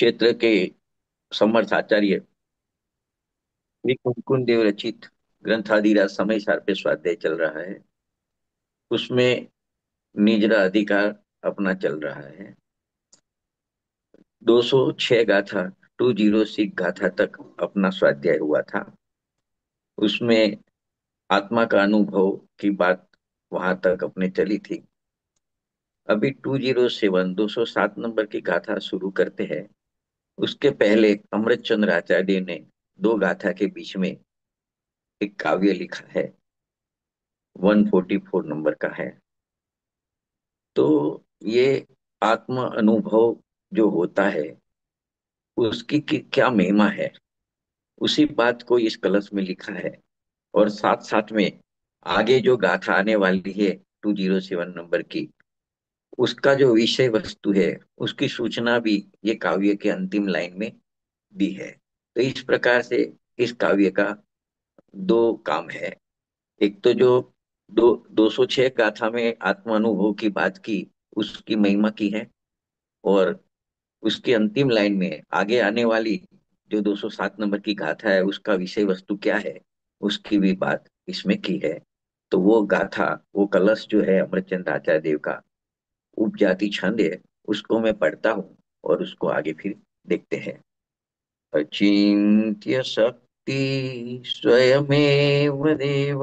क्षेत्र के समर्थ आचार्य श्री कुंकुन देव रचित ग्रंथादिराज समय सार पे स्वाध्याय चल रहा है। उसमें निजरा अधिकार अपना चल रहा है। 206 गाथा 206 गाथा तक अपना स्वाध्याय हुआ था। उसमें आत्मा का अनुभव की बात वहां तक अपने चली थी। अभी 207 207 नंबर की गाथा शुरू करते हैं। उसके पहले अमृतचंद्र आचार्य ने दो गाथा के बीच में एक काव्य लिखा है। 144 नंबर का है। तो ये आत्म अनुभव जो होता है उसकी क्या महिमा है, उसी बात को इस कलश में लिखा है। और साथ साथ में आगे जो गाथा आने वाली है 207 नंबर की, उसका जो विषय वस्तु है उसकी सूचना भी ये काव्य के अंतिम लाइन में दी है। तो इस प्रकार से इस काव्य का दो काम है। एक तो जो 206 गाथा में आत्मानुभव की बात की, उसकी महिमा की है। और उसकी अंतिम लाइन में आगे आने वाली जो 207 नंबर की गाथा है उसका विषय वस्तु क्या है, उसकी भी बात इसमें की है। तो वो गाथा, वो कलश जो है अमरचंद आचार्य देव का उपजाति छंद है, उसको मैं पढ़ता हूँ और उसको आगे फिर देखते हैं। अचिन्त्य शक्ति स्वयमेव देव,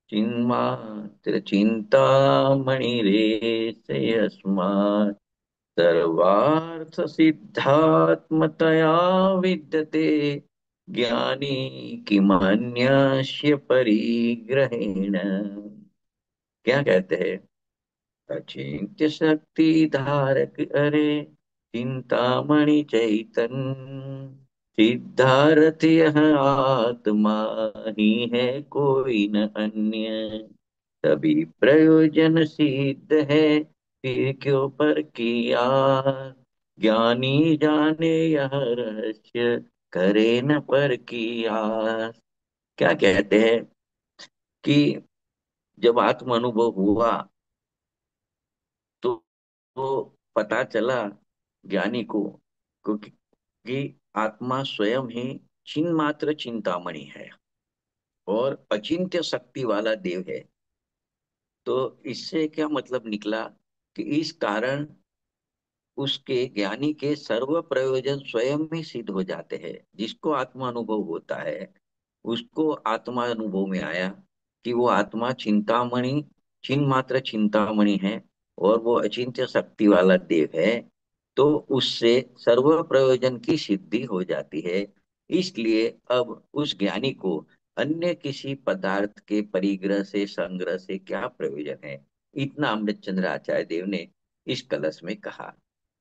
चिन्मात्र चिन्तामणिरेष यस्मात्, सर्वार्थ सिद्धात्मतया विद्यते, ज्ञानी किमन्यस्य परिग्रहेण। क्या कहते हैं? अचिंत्य शक्ति धारक अरे, चिंतामणि चैतन, सिद्धार्थ यह आत्मा ही है, कोई न अन्य। तभी प्रयोजन सिद्ध है, फिर क्यों पर किया। ज्ञानी जाने यह रहस्य, करे न पर किया। क्या कहते हैं कि जब आत्म अनुभव हुआ तो पता चला ज्ञानी को कि आत्मा स्वयं ही चिन्ह मात्र चिंतामणि है और अचिंत्य शक्ति वाला देव है। तो इससे क्या मतलब निकला कि इस कारण उसके ज्ञानी के सर्व प्रयोजन स्वयं ही सिद्ध हो जाते हैं। जिसको आत्मा अनुभव होता है उसको आत्मा अनुभव में आया कि वो आत्मा चिंतामणि, चिन्ह मात्र चिंतामणि है और वो अचिंत्य शक्ति वाला देव है। तो उससे सर्व प्रयोजन की सिद्धि हो जाती है। इसलिए अब उस ज्ञानी को अन्य किसी पदार्थ के परिग्रह से संग्रह से क्या प्रयोजन है, इतना अमृतचंद्र आचार्य देव ने इस कलश में कहा।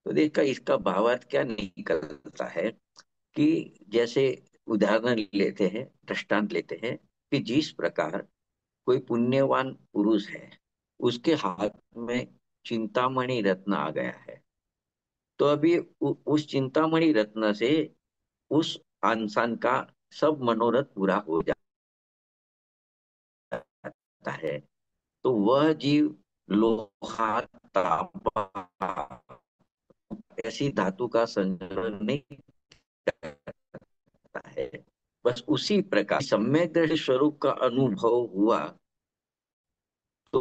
तो देखा इसका भावार्थ क्या निकलता है कि जैसे उदाहरण लेते हैं, दृष्टांत लेते हैं कि जिस प्रकार कोई पुण्यवान पुरुष है, उसके हाथ में चिंतामणि रत्न आ गया है। तो अभी उस चिंतामणि रत्न से उस इंसान का सब मनोरथ पूरा हो जाता है। तो वह जीव लोहा, तांबा ऐसी धातु का संग्रह नहीं करता है। बस उसी प्रकार सम्यक दृष्टि स्वरूप का अनुभव हुआ तो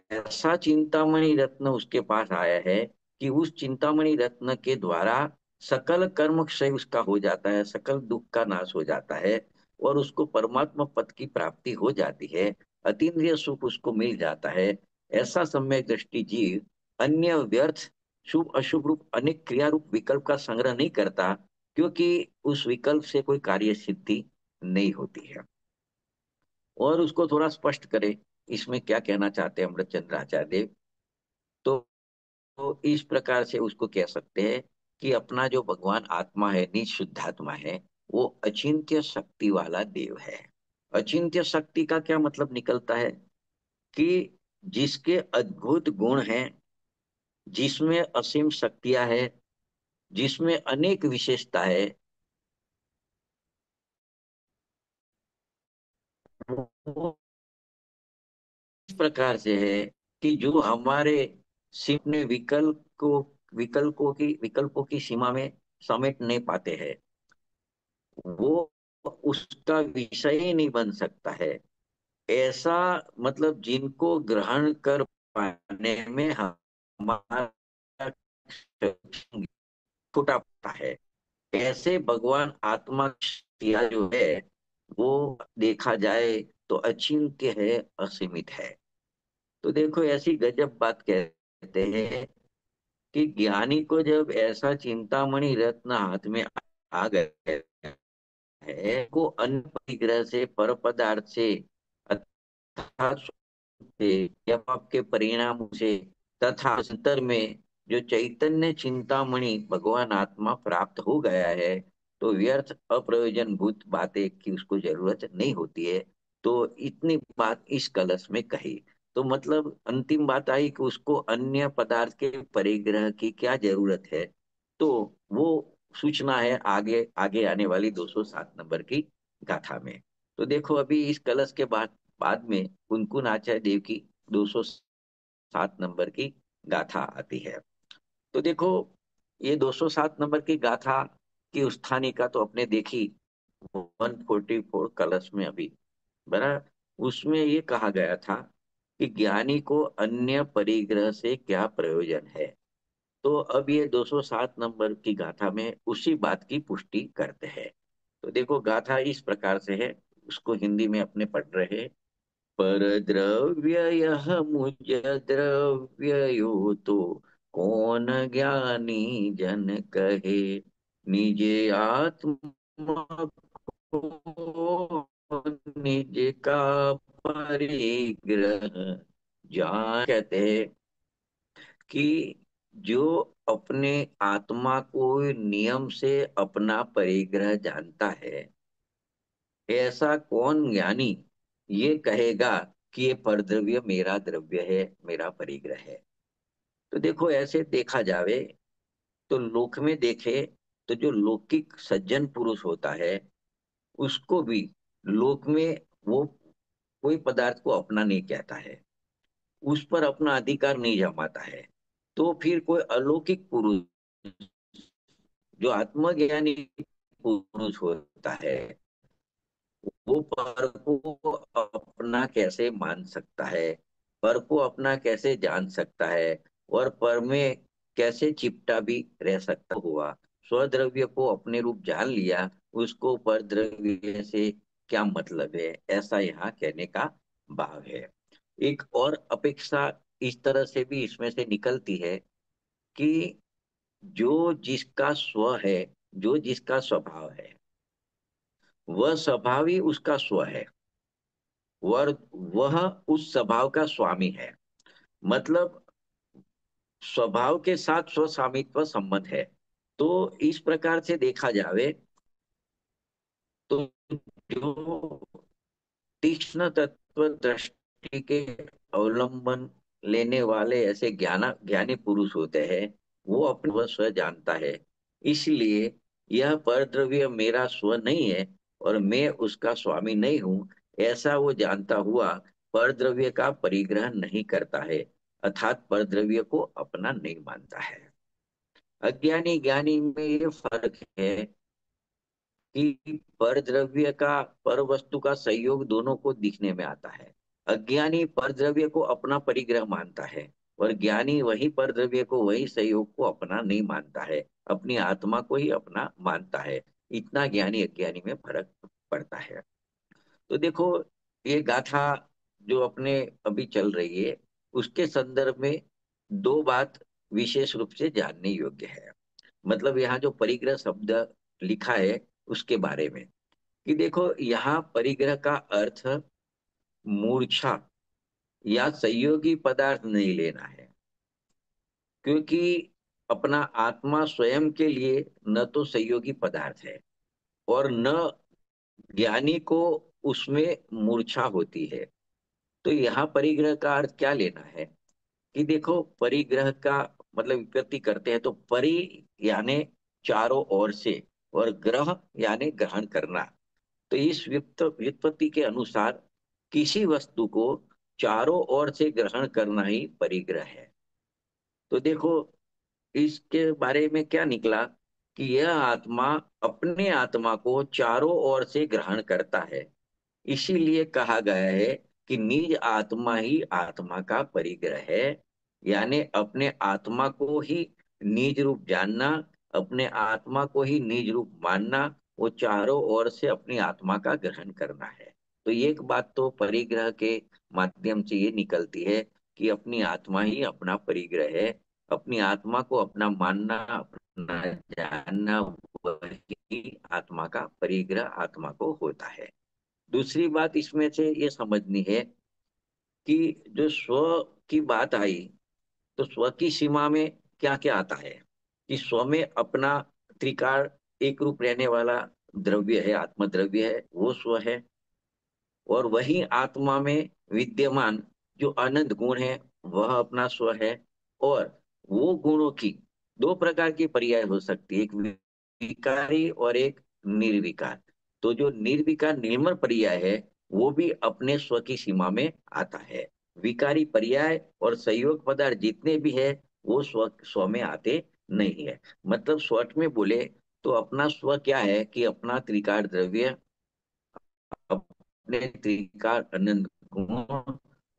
ऐसा चिंतामणि रत्न उसके पास आया है कि उस चिंतामणि रत्न के द्वारा सकल कर्म क्षय उसका हो जाता है, सकल दुख का नाश हो जाता है और उसको परमात्मा पद की प्राप्ति हो जाती है। अतीन्द्रिय सुख उसको मिल जाता है। ऐसा सम्यक दृष्टि जीव अन्य व्यर्थ शुभ अशुभ रूप अनेक क्रिया रूप विकल्प का संग्रह नहीं करता, क्योंकि उस विकल्प से कोई कार्य सिद्धि नहीं होती है। और उसको थोड़ा स्पष्ट करें, इसमें क्या कहना चाहते हैं अमृतचंद्र आचार्य देव। तो, तो इस प्रकार से उसको कह सकते हैं कि अपना जो भगवान आत्मा है, निज शुद्धात्मा है, वो अचिंत्य शक्ति वाला देव है। अचिंत्य शक्ति का क्या मतलब निकलता है कि जिसके अद्भुत गुण हैं, जिसमें असीम शक्तियां है, जिसमें अनेक विशेषता है, वो इस प्रकार से है कि जो हमारे सिर्फ ने विकल्प को विकल्पों की सीमा में समेट नहीं पाते हैं, वो उसका विषय ही नहीं बन सकता है। ऐसा मतलब जिनको ग्रहण कर पाने में हमारा छूटा पड़ता है, ऐसे भगवान आत्मा क्रिया जो है वो देखा जाए तो अचिंत्य है, असीमित है। तो देखो ऐसी गजब बात कहते हैं कि ज्ञानी को जब ऐसा चिंतामणि रत्न हाथ में आ गए है, को अन्य परिग्रह से, पर पदार्थ से अर्थात से या पाप के परिणाम से तथा अंतर में जो चैतन्य चिंतामणि भगवान आत्मा प्राप्त हो गया है, तो व्यर्थ अप्रयोजन भूत बातें की उसको जरूरत नहीं होती है। तो इतनी बात इस कलश में कही, तो मतलब अंतिम बात आई कि उसको अन्य पदार्थ के परिग्रह की क्या जरूरत है। तो वो सूचना है आगे आगे आने वाली 207 नंबर की गाथा में। तो देखो अभी इस कलश के बाद में कुनकुन आचार्य देव की 207 नंबर की गाथा आती है। तो देखो ये 207 नंबर की गाथा की उत्थानिका तो अपने देखी 144 कलश में अभी, बरा उसमें ये कहा गया था कि ज्ञानी को अन्य परिग्रह से क्या प्रयोजन है। तो अब ये 207 नंबर की गाथा में उसी बात की पुष्टि करते हैं। तो देखो गाथा इस प्रकार से है, उसको हिंदी में अपने पढ़ रहे हैं। पर द्रव्य यह मुझ द्रव्य यो तो कौन ज्ञानी जन कहे, निजे आत्मा को निज का परिग्रह जान। कहते हैं कि जो अपने आत्मा को नियम से अपना परिग्रह जानता है, ऐसा कौन ज्ञानी ये कहेगा कि ये परद्रव्य मेरा द्रव्य है, मेरा परिग्रह है। तो देखो ऐसे देखा जावे तो लोक में देखे तो जो लौकिक सज्जन पुरुष होता है उसको भी लोक में वो कोई पदार्थ को अपना नहीं कहता है, उस पर अपना अधिकार नहीं जमाता है। तो फिर कोई अलौकिक पुरुष जो आत्मज्ञानी पुरुष होता है, वो पर को अपना कैसे मान सकता है, पर को अपना कैसे जान सकता है, और पर में कैसे चिपटा भी रह सकता हुआ स्वद्रव्य को अपने रूप जान लिया, उसको पर द्रव्य से क्या मतलब है, ऐसा यहाँ कहने का भाव है। एक और अपेक्षा इस तरह से भी इसमें से निकलती है कि जो जिसका स्व है, जो जिसका स्वभाव है, वह स्वभाव ही उसका स्व है, और वह उस स्वभाव का स्वामी है। मतलब स्वभाव के साथ स्वस्वामित्व संबंध है। तो इस प्रकार से देखा जावे तो जो तीक्ष्ण तत्व दृष्टि के अवलंबन लेने वाले ऐसे ज्ञानी पुरुष होते हैं, वो अपना वह स्व जानता है। इसलिए यह परद्रव्य मेरा स्व नहीं है और मैं उसका स्वामी नहीं हूं, ऐसा वो जानता हुआ परद्रव्य का परिग्रह नहीं करता है, अर्थात परद्रव्य को अपना नहीं मानता है। अज्ञानी ज्ञानी में ये फर्क है कि पर द्रव्य का पर वस्तु का संयोग दोनों को दिखने में आता है। अज्ञानी पर द्रव्य को अपना परिग्रह मानता है, और ज्ञानी वही पर द्रव्य को, वही संयोग को अपना नहीं मानता है, अपनी आत्मा को ही अपना मानता है। इतना ज्ञानी अज्ञानी में फर्क पड़ता है। तो देखो ये गाथा जो अपने अभी चल रही है, उसके संदर्भ में दो बात विशेष रूप से जानने योग्य है। मतलब यहाँ जो परिग्रह शब्द लिखा है उसके बारे में, कि देखो यहाँ परिग्रह का अर्थ मूर्छा या संयोगी पदार्थ नहीं लेना है, क्योंकि अपना आत्मा स्वयं के लिए न तो संयोगी पदार्थ है और न ज्ञानी को उसमें मूर्छा होती है। तो यहाँ परिग्रह का अर्थ क्या लेना है कि देखो परिग्रह का मतलब विपत्ति करते हैं तो परि यानी चारों ओर से, और ग्रह यानी ग्रहण करना। तो इस व्युत्पत्ति के अनुसार किसी वस्तु को चारों ओर से ग्रहण करना ही परिग्रह है। तो देखो इसके बारे में क्या निकला कि यह आत्मा अपने आत्मा को चारों ओर से ग्रहण करता है। इसीलिए कहा गया है कि निज आत्मा ही आत्मा का परिग्रह है। यानी अपने आत्मा को ही निज रूप जानना, अपने आत्मा को ही निज रूप मानना, वो चारों ओर से अपनी आत्मा का ग्रहण करना है। तो एक बात तो परिग्रह के माध्यम से ये निकलती है कि अपनी आत्मा ही अपना परिग्रह है। अपनी आत्मा को अपना मानना, अपना जानना, वही आत्मा का परिग्रह आत्मा को होता है। दूसरी बात इसमें से ये समझनी है कि जो स्व की बात आई, तो स्व की सीमा में क्या क्या आता है कि स्व में अपना त्रिकाल एक रूप रहने वाला द्रव्य है, आत्मद्रव्य है, वो स्व है। और वही आत्मा में विद्यमान जो अनंत गुण है, वह अपना स्व है। और वो गुणों की दो प्रकार की पर्याय हो सकती है, एक विकारी और एक निर्विकार। तो जो निर्विकार निर्मल पर्याय है, वो भी अपने स्व की सीमा में आता है। विकारी पर्याय और संयोग पदार्थ जितने भी है, वो स्व स्व में आते नहीं है। मतलब स्वट में बोले तो अपना स्व क्या है कि अपना त्रिकाल द्रव्य, अपने त्रिकाल अनंत गुण,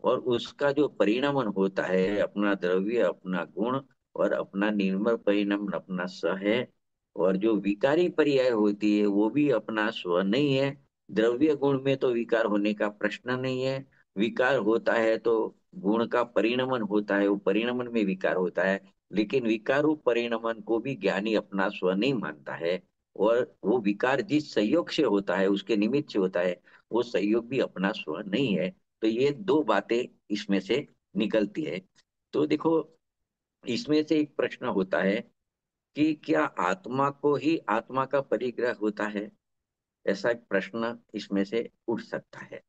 और उसका जो परिणमन होता है, अपना द्रव्य, अपना गुण, और अपना निर्मल परिणमन अपना स है। और जो विकारी पर्याय होती है, वो भी अपना स्व नहीं है। द्रव्य गुण में तो विकार होने का प्रश्न नहीं है। विकार होता है तो गुण का परिणमन होता है, वो परिणमन में विकार होता है। लेकिन विकार रूप परिणमन को भी ज्ञानी अपना स्व नहीं मानता है। और वो विकार जिस संयोग से होता है, उसके निमित्त से होता है, वो संयोग भी अपना स्व नहीं है। तो ये दो बातें इसमें से निकलती है। तो देखो, इसमें से एक प्रश्न होता है कि क्या आत्मा को ही आत्मा का परिग्रह होता है? ऐसा एक प्रश्न इसमें से उठ सकता है।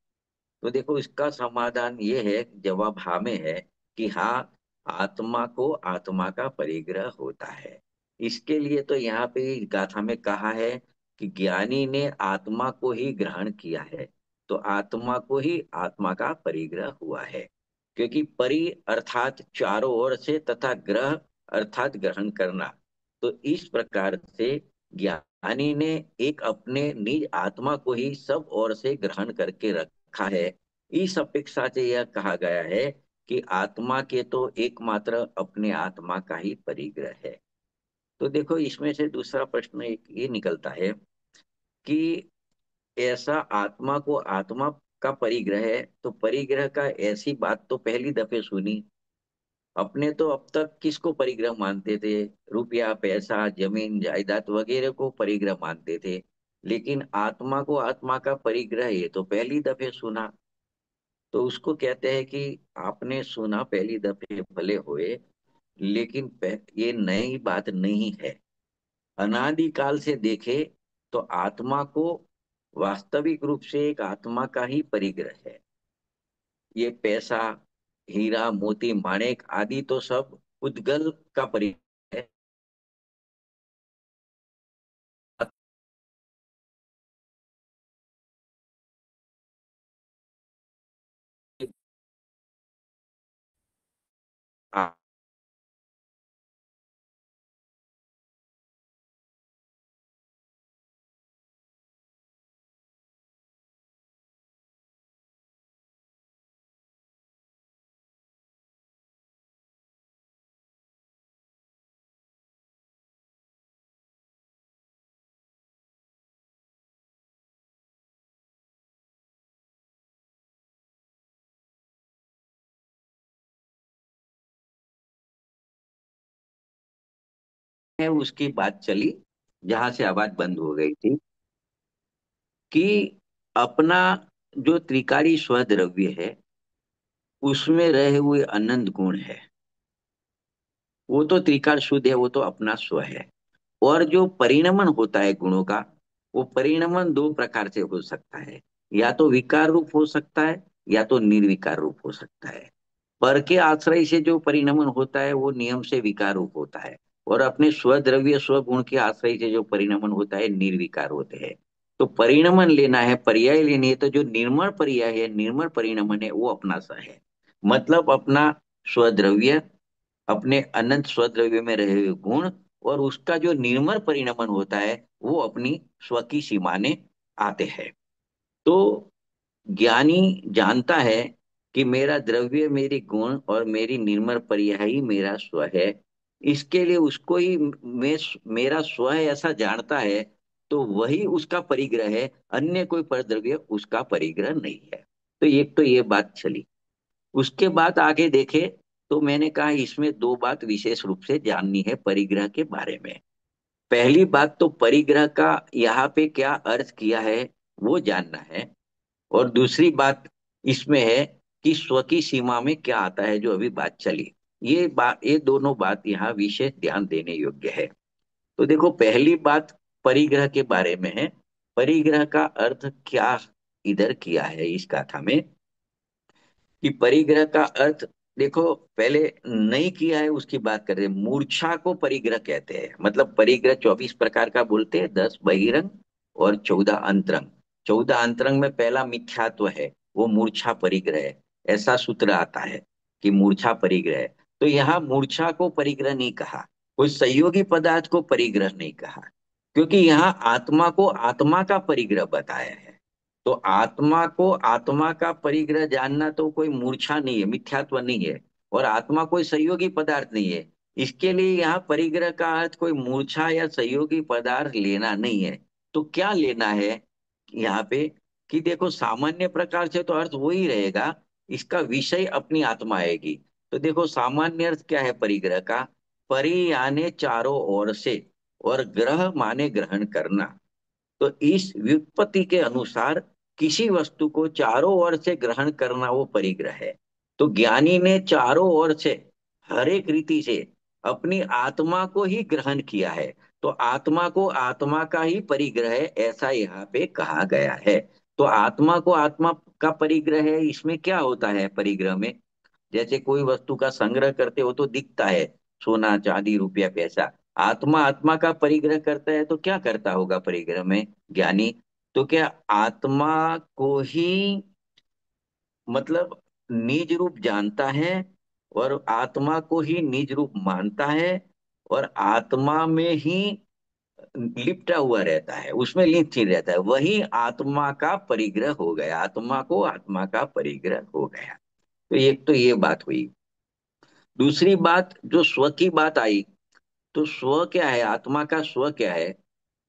तो देखो, इसका समाधान ये है, जवाब हाँ में है कि हाँ, आत्मा को आत्मा का परिग्रह होता है। इसके लिए तो यहाँ पे इस गाथा में कहा है कि ज्ञानी ने आत्मा को ही ग्रहण किया है, तो आत्मा को ही आत्मा का परिग्रह हुआ है। क्योंकि परि अर्थात चारों ओर से, तथा ग्रह अर्थात ग्रहण करना। तो इस प्रकार से ज्ञानी ने एक अपने निज आत्मा को ही सब ओर से ग्रहण करके रखा है। इस अपेक्षा से यह कहा गया है कि आत्मा के तो एकमात्र अपने आत्मा का ही परिग्रह है। तो देखो, इसमें से दूसरा प्रश्न एक ये निकलता है कि ऐसा आत्मा को आत्मा का परिग्रह है, तो परिग्रह का ऐसी बात तो पहली दफे सुनी। अपने तो अब तक किसको परिग्रह मानते थे? रुपया, पैसा, जमीन जायदाद वगैरह को परिग्रह मानते थे। लेकिन आत्मा को आत्मा का परिग्रह ये तो पहली दफे सुना। तो उसको कहते हैं कि आपने सुना पहली दफे भले हुए, लेकिन ये नई बात नहीं है। अनादि काल से देखे तो आत्मा को वास्तविक रूप से एक आत्मा का ही परिग्रह है। ये पैसा, हीरा, मोती, माणिक आदि तो सब उद्गल का परिग्रह है। आ- है उसकी बात चली, जहां से आवाज बंद हो गई थी, कि अपना जो त्रिकाली स्वद्रव्य है, उसमें रहे हुए अनंत गुण है, वो तो त्रिकाल शुद्ध है, वो तो अपना स्व है। और जो परिणमन होता है गुणों का, वो परिणमन दो प्रकार से हो सकता है। या तो विकार रूप हो सकता है, या तो निर्विकार रूप हो सकता है। पर के आश्रय से जो परिणमन होता है, वो नियम से विकार रूप होता है। और अपने स्वद्रव्य स्वगुण के आश्रय से जो परिणमन होता है, निर्विकार होते हैं। तो परिणमन लेना है, पर्याय लेनी है, तो जो निर्मल पर्याय है, निर्मल परिणमन है, वो अपना स है। मतलब अपना स्वद्रव्य, अपने अनंत स्वद्रव्य में रहे हुए गुण, और उसका जो निर्मल परिणमन होता है वो अपनी स्व की सीमा में आते हैं। तो ज्ञानी जानता है कि मेरा द्रव्य, मेरी गुण और मेरी निर्मल पर्याय ही मेरा स्व है। इसके लिए उसको ही मेरा स्व है ऐसा जानता है, तो वही उसका परिग्रह है। अन्य कोई परद्रव्य उसका परिग्रह नहीं है। तो एक तो ये बात चली। उसके बाद आगे देखे तो मैंने कहा इसमें दो बात विशेष रूप से जाननी है परिग्रह के बारे में। पहली बात तो परिग्रह का यहाँ पे क्या अर्थ किया है वो जानना है। और दूसरी बात इसमें है कि स्व की सीमा में क्या आता है, जो अभी बात चली। ये दोनों बात यहाँ विशेष ध्यान देने योग्य है। तो देखो, पहली बात परिग्रह के बारे में है। परिग्रह का अर्थ क्या इधर किया है इस गाथा में, कि परिग्रह का अर्थ देखो, पहले नहीं किया है उसकी बात कर रहे हैं। मूर्छा को परिग्रह कहते हैं। मतलब परिग्रह 24 प्रकार का बोलते हैं, 10 बहिरंग और 14 अंतरंग। 14 अंतरंग में पहला मिथ्यात्व है, वो मूर्छा परिग्रह है। ऐसा सूत्र आता है कि मूर्छा परिग्रह है। तो यहाँ मूर्छा को परिग्रह नहीं कहा, कोई सहयोगी पदार्थ को परिग्रह नहीं कहा, क्योंकि यहाँ आत्मा को आत्मा का परिग्रह बताया है। तो आत्मा को आत्मा का परिग्रह जानना तो कोई मूर्छा नहीं है, मिथ्यात्व नहीं है। और आत्मा कोई सहयोगी पदार्थ नहीं है। इसके लिए यहाँ परिग्रह का अर्थ कोई मूर्छा या सहयोगी पदार्थ लेना नहीं है। तो क्या लेना है यहाँ पे, कि देखो सामान्य प्रकार से तो अर्थ वही रहेगा, इसका विषय अपनी आत्मा आएगी। तो देखो, सामान्य अर्थ क्या है परिग्रह का? परि यानी चारों ओर से, और ग्रह माने ग्रहण करना। तो इस व्युत्पत्ति के अनुसार किसी वस्तु को चारों ओर से ग्रहण करना वो परिग्रह है। तो ज्ञानी ने चारों ओर से, हर एक रीति से अपनी आत्मा को ही ग्रहण किया है। तो आत्मा को आत्मा का ही परिग्रह है, ऐसा यहाँ पे कहा गया है। तो आत्मा को आत्मा का परिग्रह है, इसमें क्या होता है परिग्रह में? जैसे कोई वस्तु का संग्रह करते हो तो दिखता है, सोना चांदी रुपया पैसा। आत्मा आत्मा का परिग्रह करता है तो क्या करता होगा परिग्रह में ज्ञानी? तो क्या आत्मा को ही, मतलब निज रूप जानता है, और आत्मा को ही निज रूप मानता है, और आत्मा में ही लिपटा हुआ रहता है, उसमें लिप्त ही रहता है। वही आत्मा का परिग्रह हो गया, आत्मा को आत्मा का परिग्रह हो गया। तो एक तो ये बात हुई। दूसरी बात, जो स्व की बात आई, तो स्व क्या है, आत्मा का स्व क्या है?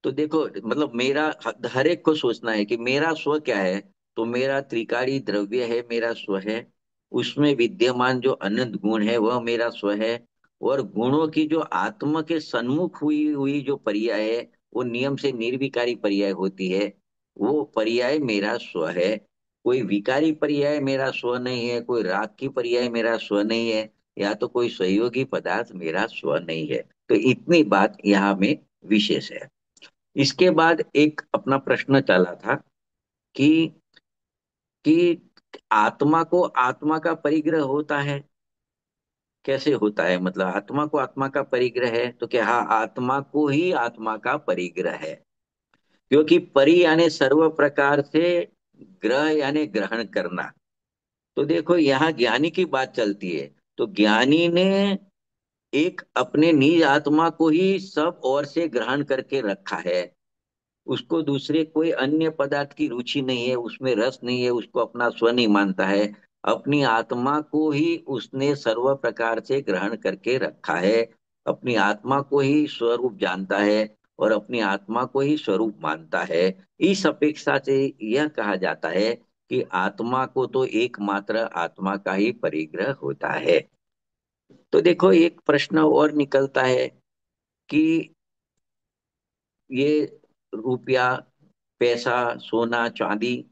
तो देखो, मतलब मेरा, हर एक को सोचना है कि मेरा स्व क्या है। तो मेरा त्रिकाली द्रव्य है, मेरा स्व है। उसमें विद्यमान जो अनंत गुण है वह मेरा स्व है। और गुणों की जो आत्मा के सन्मुख हुई हुई जो पर्याय है, वो नियम से निर्विकारी पर्याय होती है, वो पर्याय मेरा स्व है। कोई विकारी पर्याय मेरा स्व नहीं है, कोई राग की पर्याय मेरा स्व नहीं है, या तो कोई सहयोगी पदार्थ मेरा स्व नहीं है। तो इतनी बात यहाँ में विशेष है। इसके बाद एक अपना प्रश्न चला था कि कि आत्मा को आत्मा का परिग्रह होता है, कैसे होता है? मतलब आत्मा को आत्मा का परिग्रह है तो क्या? हाँ, आत्मा को ही आत्मा का परिग्रह है। क्योंकि परि यानी सर्व प्रकार से, ग्रह यानी ग्रहण करना। तो देखो, यहाँ ज्ञानी की बात चलती है। तो ज्ञानी ने एक अपने निज आत्मा को ही सब ओर से ग्रहण करके रखा है। उसको दूसरे कोई अन्य पदार्थ की रुचि नहीं है, उसमें रस नहीं है, उसको अपना स्व नहीं मानता है। अपनी आत्मा को ही उसने सर्व प्रकार से ग्रहण करके रखा है। अपनी आत्मा को ही स्वरूप जानता है, और अपनी आत्मा को ही स्वरूप मानता है। इस अपेक्षा से यह कहा जाता है कि आत्मा को तो एकमात्र आत्मा का ही परिग्रह होता है। तो देखो, एक प्रश्न और निकलता है कि ये रुपया, पैसा, सोना चांदी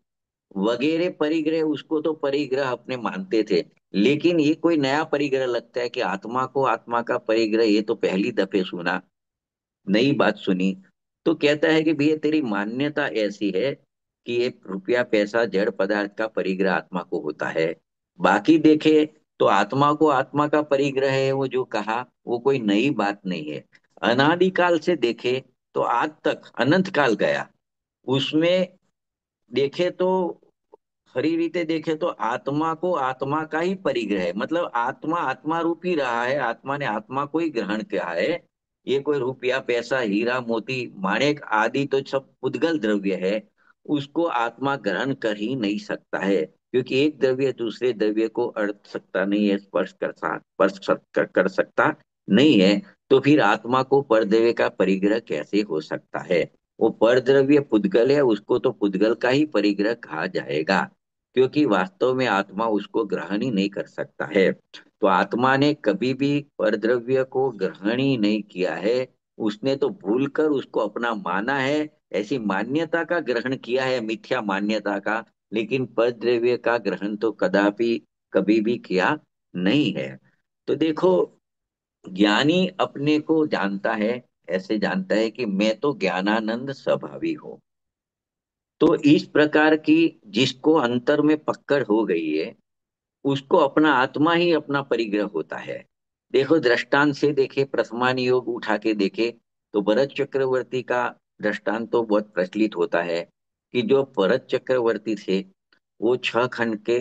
वगैरह परिग्रह, उसको तो परिग्रह अपने मानते थे। लेकिन ये कोई नया परिग्रह लगता है कि आत्मा को आत्मा का परिग्रह, ये तो पहली दफे सुना, नई बात सुनी। तो कहता है कि भैया तेरी मान्यता ऐसी है कि ये रुपया पैसा जड़ पदार्थ का परिग्रह आत्मा को होता है। बाकी देखे तो आत्मा को आत्मा का परिग्रह है, वो जो कहा वो कोई नई बात नहीं है। अनादिकाल से देखे तो आज तक अनंत काल गया, उसमें देखे तो खरी रीते देखे तो आत्मा को आत्मा का ही परिग्रह है, मतलब आत्मा आत्मा रूप ही रहा है, आत्मा ने आत्मा को ही ग्रहण किया है। ये कोई रुपया पैसा हीरा मोती माणिक आदि तो सब पुद्गल द्रव्य है, उसको आत्मा ग्रहण कर ही नहीं सकता है, क्योंकि एक द्रव्य दूसरे द्रव्य को अर्थ सकता नहीं है, कर सकता नहीं है। तो फिर आत्मा को परद्रव्य का परिग्रह कैसे हो सकता है? वो परद्रव्य पुद्गल है, उसको तो पुद्गल का ही परिग्रह कहा जाएगा, क्योंकि वास्तव में आत्मा उसको ग्रहण ही नहीं कर सकता है। तो आत्मा ने कभी भी परद्रव्य को ग्रहण ही नहीं किया है, उसने तो भूलकर उसको अपना माना है, ऐसी मान्यता का ग्रहण किया है, मिथ्या मान्यता का, लेकिन परद्रव्य का ग्रहण तो कदापि कभी भी किया नहीं है। तो देखो, ज्ञानी अपने को जानता है, ऐसे जानता है कि मैं तो ज्ञानानंद स्वभावी हूँ। तो इस प्रकार की जिसको अंतर में पकड़ हो गई है, उसको अपना आत्मा ही अपना परिग्रह होता है। देखो, दृष्टांत से देखे, प्रथमान योग उठा के देखे, तो भरत चक्रवर्ती का दृष्टांत तो बहुत प्रचलित होता है, कि जो भरत चक्रवर्ती थे, वो 6 खंड के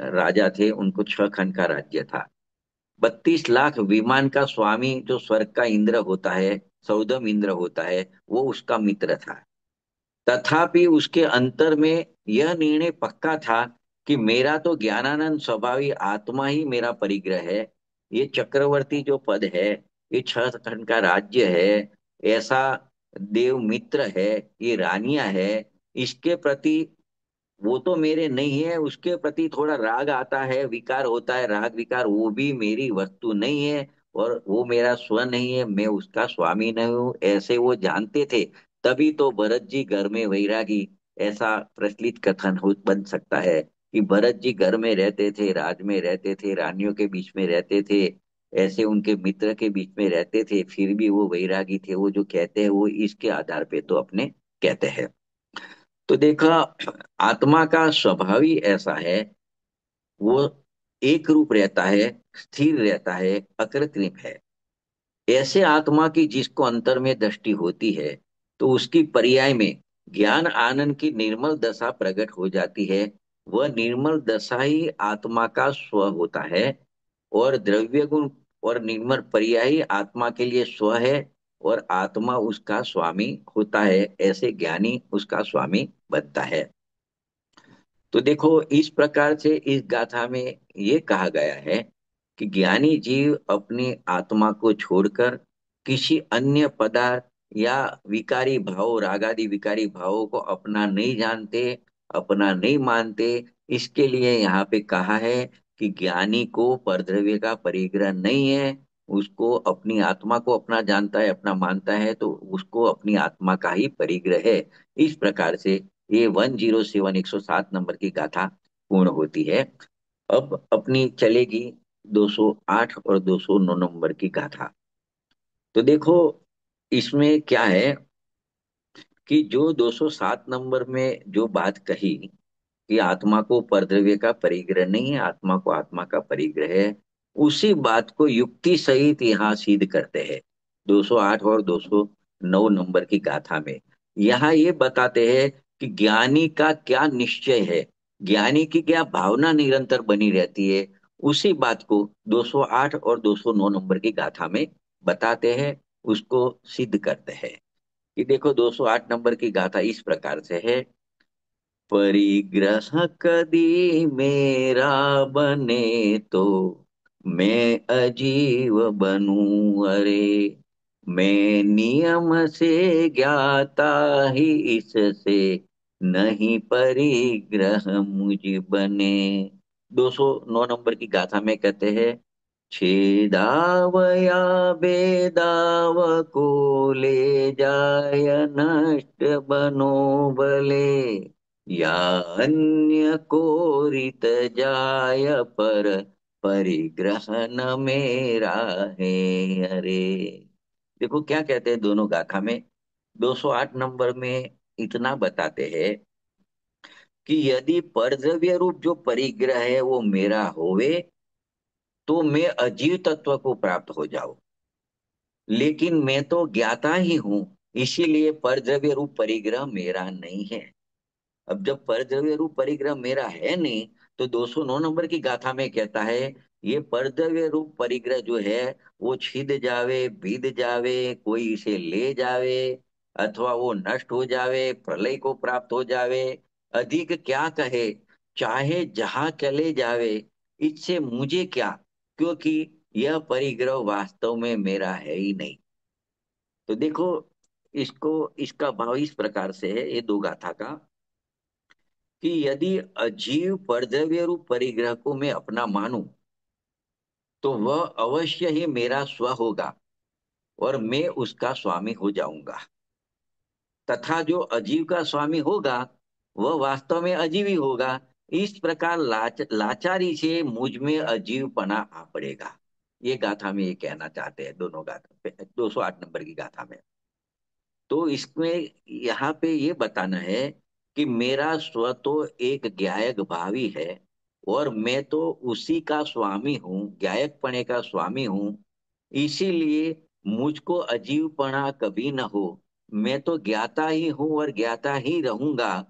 राजा थे, उनको 6 खंड का राज्य था। 32 लाख विमान का स्वामी जो स्वर्ग का इंद्र होता है, सौदम इंद्र होता है, वो उसका मित्र था। तथापि उसके अंतर में यह निर्णय पक्का था कि मेरा तो ज्ञानानंद स्वभावी आत्मा ही मेरा परिग्रह है। ये चक्रवर्ती जो पद है, ये 6 खंड का राज्य है, ऐसा देव मित्र है, ये रानियां है, इसके प्रति वो तो मेरे नहीं है, उसके प्रति थोड़ा राग आता है, विकार होता है, राग विकार, वो भी मेरी वस्तु नहीं है, और वो मेरा स्व नहीं है, मैं उसका स्वामी नहीं हूँ, ऐसे वो जानते थे। तभी तो भरत जी घर में वैरागी, ऐसा प्रचलित कथन हो बन सकता है कि भरत जी घर में रहते थे, राज में रहते थे, रानियों के बीच में रहते थे, ऐसे उनके मित्र के बीच में रहते थे, फिर भी वो वैरागी थे। वो जो कहते हैं वो इसके आधार पे तो अपने कहते हैं। तो देखा, आत्मा का स्वभाव ही ऐसा है, वो एक रूप रहता है, स्थिर रहता है, अकृत्रिम है। ऐसे आत्मा की जिसको अंतर में दृष्टि होती है, तो उसकी पर्याय में ज्ञान आनंद की निर्मल दशा प्रकट हो जाती है। वह निर्मल दशा ही आत्मा का स्व होता है, और द्रव्य गुण और निर्मल पर्याय ही आत्मा के लिए स्व है, और आत्मा उसका स्वामी होता है, ऐसे ज्ञानी उसका स्वामी बनता है। तो देखो, इस प्रकार से इस गाथा में ये कहा गया है कि ज्ञानी जीव अपनी आत्मा को छोड़कर किसी अन्य पदार्थ या विकारी भाव, रागादि विकारी भावों को अपना नहीं जानते, अपना नहीं मानते। इसके लिए यहाँ पे कहा है कि ज्ञानी को परद्रव्य का परिग्रह नहीं है, उसको अपनी आत्मा को अपना जानता है, अपना मानता है, तो उसको अपनी आत्मा का ही परिग्रह है। इस प्रकार से ये 107, 107 नंबर की गाथा पूर्ण होती है। अब अपनी चलेगी 208 और 209 नंबर की गाथा। तो देखो, इसमें क्या है कि जो 207 नंबर में जो बात कही कि आत्मा को परद्रव्य का परिग्रह नहीं है, आत्मा को आत्मा का परिग्रह है, उसी बात को युक्ति सहित यहाँ सिद्ध करते हैं 208 और 209 नंबर की गाथा में। यहाँ ये बताते हैं कि ज्ञानी का क्या निश्चय है, ज्ञानी की क्या भावना निरंतर बनी रहती है, उसी बात को 208 और 209 नंबर की गाथा में बताते हैं, उसको सिद्ध करते हैं। कि देखो, 208 नंबर की गाथा इस प्रकार से है। परिग्रह कदी मेरा बने तो मैं अजीव बनूं, अरे मैं नियम से ज्ञाता ही इससे, नहीं परिग्रह मुझ बने। 209 नंबर की गाथा में कहते हैं, छेदाव या बेदाव को ले जाय नष्ट बनो भले, या अन्य को रित जाय पर परिग्रह न मेरा है, अरे। देखो क्या कहते हैं दोनों गाथा में। 208 नंबर में इतना बताते हैं कि यदि परद्रव्य रूप जो परिग्रह है वो मेरा होवे, तो मैं अजीव तत्व को प्राप्त हो जाऊं, लेकिन मैं तो ज्ञाता ही हूं, इसीलिए परद्रव्य रूप परिग्रह मेरा नहीं है। अब जब परद्रव्य रूप परिग्रह मेरा है नहीं, तो 209 नंबर की गाथा में कहता है, ये परद्रव्य रूप परिग्रह जो है वो छिद जावे, बीद जावे, कोई इसे ले जावे, अथवा वो नष्ट हो जावे, प्रलय को प्राप्त हो जावे, अधिक क्या कहे, चाहे जहां चले जावे, इससे मुझे क्या, क्योंकि यह परिग्रह वास्तव में मेरा है ही नहीं। तो देखो, इसको, इसका भाव इस प्रकार से है ये दो गाथा का, कि यदि अजीव परद्रव्य रूप परिग्रह को मैं अपना मानूं, तो वह अवश्य ही मेरा स्व होगा और मैं उसका स्वामी हो जाऊंगा। तथा जो अजीव का स्वामी होगा वह वास्तव में अजीव ही होगा। इस प्रकार लाचारी से मुझ में अजीवपना आ पड़ेगा। ये गाथा में ये कहना चाहते हैं, दोनों गाथा 208 नंबर की गाथा में। तो इसमें यहाँ पे ये बताना है कि मेरा स्व तो एक ज्ञायक भावी है, और मैं तो उसी का स्वामी हूँ, ज्ञायकपणे का स्वामी हूँ। इसीलिए मुझको अजीवपना कभी न हो। मैं तो ज्ञाता ही हूँ और ज्ञाता ही रहूंगा,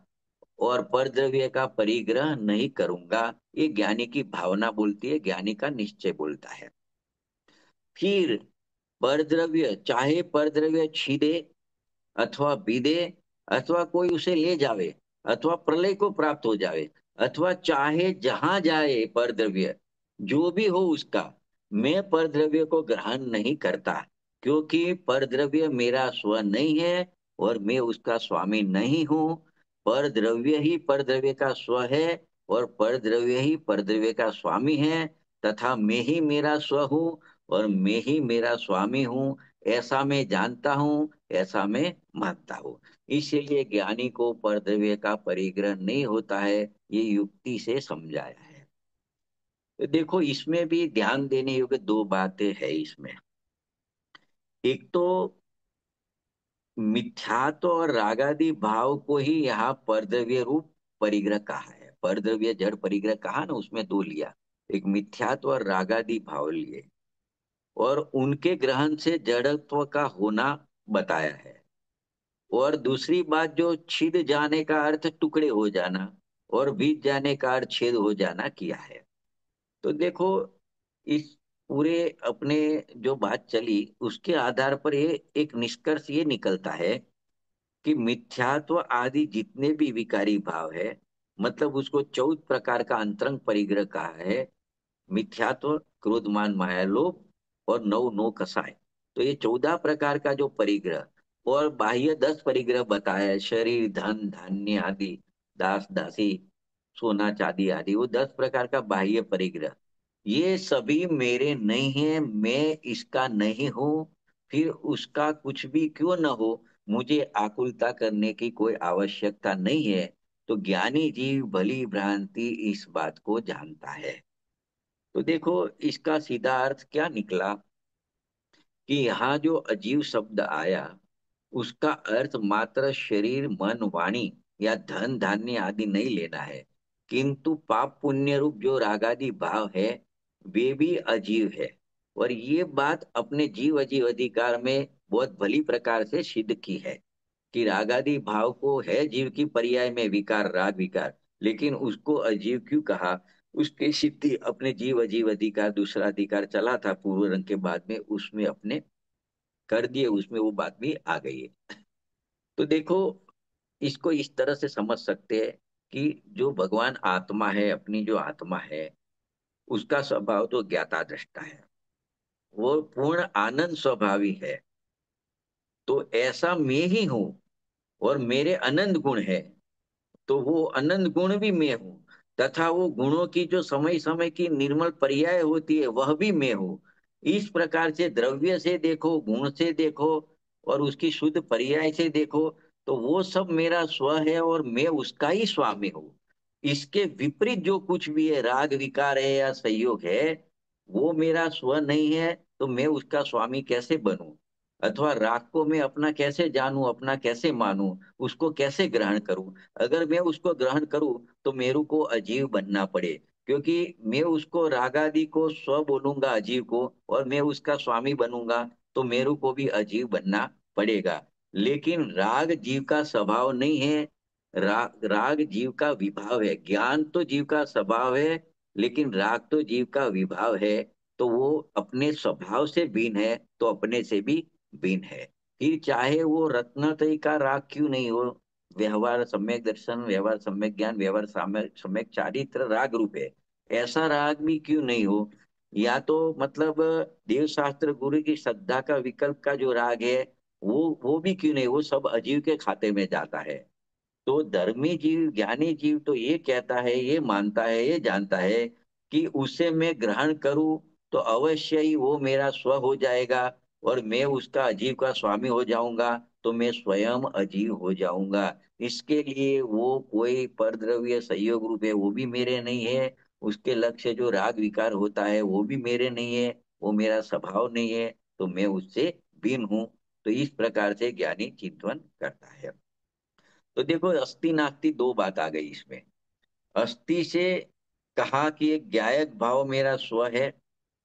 और परद्रव्य का परिग्रह नहीं करूंगा। ये ज्ञानी की भावना बोलती है, ज्ञानी का निश्चय बोलता है। फिर परद्रव्य, चाहे परद्रव्य छीदे अथवा बीदे, अथवा कोई उसे ले जावे, अथवा प्रलय को प्राप्त हो जावे, अथवा चाहे जहां जाए परद्रव्य, जो भी हो उसका, मैं परद्रव्य को ग्रहण नहीं करता, क्योंकि परद्रव्य मेरा स्व नहीं है और मैं उसका स्वामी नहीं हूँ। परद्रव्य ही परद्रव्य का स्व है और परद्रव्य ही परद्रव्य का स्वामी है, तथा मैं ही मेरा स्व हूँ और मैं ही मेरा स्वामी हूँ। ऐसा मैं जानता हूँ, ऐसा मैं मानता हूँ। इसीलिए ज्ञानी को परद्रव्य का परिग्रह नहीं होता है, ये युक्ति से समझाया है। तो देखो, इसमें भी ध्यान देने योग्य दो बातें है इसमें। एक तो मिथ्यात्व और रागादि भाव को ही यहाँ परद्रव्य रूप परिग्रह कहा है। परद्रव्य जड़ परिग्रह कहा ना, उसमें दो लिया, एक मिथ्यात्व और रागादि भाव लिए, और उनके ग्रहण से जड़त्व का होना बताया है। और दूसरी बात, जो छिद जाने का अर्थ टुकड़े हो जाना और बीत जाने का अर्थ छेद हो जाना किया है। तो देखो, इस पूरे अपने जो बात चली उसके आधार पर ये एक निष्कर्ष ये निकलता है कि मिथ्यात्व आदि जितने भी विकारी भाव है, मतलब उसको 14 प्रकार का अंतरंग परिग्रह कहा है। मिथ्यात्व, क्रोध, मान, माया, लोभ, और नौ नो कसाय। तो ये 14 प्रकार का जो परिग्रह, और बाह्य 10 परिग्रह बताया है, शरीर, धन, धान्य आदि, दास दासी, सोना चांदी आदि, वो 10 प्रकार का बाह्य परिग्रह, ये सभी मेरे नहीं है, मैं इसका नहीं हूं। फिर उसका कुछ भी क्यों न हो, मुझे आकुलता करने की कोई आवश्यकता नहीं है। तो ज्ञानी जीव भली भ्रांति इस बात को जानता है। तो देखो, इसका सीधा अर्थ क्या निकला, कि यहाँ जो अजीव शब्द आया उसका अर्थ मात्र शरीर, मन, वाणी या धन धान्य आदि नहीं लेना है, किंतु पाप पुण्य रूप जो रागादि भाव है वे भी अजीव है। और ये बात अपने जीव अजीव अधिकार में बहुत भली प्रकार से सिद्ध की है, कि रागादि भाव को है जीव की पर्याय में विकार, राग विकार, लेकिन उसको अजीव क्यों कहा, उसकी सिद्धि अपने जीव अजीव अधिकार, दूसरा अधिकार चला था पूर्व रंग के बाद में, उसमें अपने कर दिए, उसमें वो बात भी आ गई है। तो देखो, इसको इस तरह से समझ सकते हैं कि जो भगवान आत्मा है, अपनी जो आत्मा है, उसका स्वभाव तो ज्ञाता दृष्टा है, वो पूर्ण आनंद स्वभावी है। तो ऐसा मैं ही हूं, और मेरे अनंत गुण है, तो वो अनंत गुण भी मैं हूँ, तथा वो गुणों की जो समय समय की निर्मल पर्याय होती है वह भी मैं हूँ। इस प्रकार से द्रव्य से देखो, गुण से देखो, और उसकी शुद्ध पर्याय से देखो, तो वो सब मेरा स्व है और मैं उसका ही स्वामी हूँ। इसके विपरीत जो कुछ भी है, राग विकार है या संयोग है, वो मेरा स्व नहीं है, तो मैं उसका स्वामी कैसे बनूं, अथवा राग को मैं अपना कैसे जानूं, अपना कैसे मानूं, उसको कैसे ग्रहण करूं। अगर मैं उसको ग्रहण करूं तो मेरू को अजीव बनना पड़े, क्योंकि मैं उसको रागादि को स्व बोलूंगा अजीव को, और मैं उसका स्वामी बनूंगा, तो मेरू को भी अजीव बनना पड़ेगा। लेकिन राग जीव का स्वभाव नहीं है, राग जीव का विभाव है, ज्ञान तो जीव का स्वभाव है, लेकिन राग तो जीव का विभाव है। तो वो अपने स्वभाव से भिन्न है, तो अपने से भी भिन्न है। फिर चाहे वो रत्नत्रयी का राग क्यों नहीं हो, व्यवहार सम्यक दर्शन, व्यवहार सम्यक ज्ञान, व्यवहार सम्यक सम्यक चारित्र राग रूप है, ऐसा राग भी क्यों नहीं हो। या तो मतलब देव शास्त्र गुरु की श्रद्धा का विकल्प का जो राग है, वो भी क्यों नहीं, वो सब अजीव के खाते में जाता है। तो धर्मी जीव, ज्ञानी जीव तो ये कहता है, ये मानता है, ये जानता है कि उसे मैं ग्रहण करूं तो अवश्य ही वो मेरा स्व हो जाएगा, और मैं उसका अजीव का स्वामी हो जाऊंगा, तो मैं स्वयं अजीव हो जाऊंगा। इसके लिए वो कोई परद्रव्य संयोग रूप है वो भी मेरे नहीं है, उसके लक्ष्य जो राग विकार होता है वो भी मेरे नहीं है, वो मेरा स्वभाव नहीं है, तो मैं उससे भिन्न हूं। तो इस प्रकार से ज्ञानी चिंतन करता है। तो देखो, अस्थि नास्ति दो बात आ गई इसमें। अस्थि से कहा कि एक ज्ञायक भाव मेरा स्व है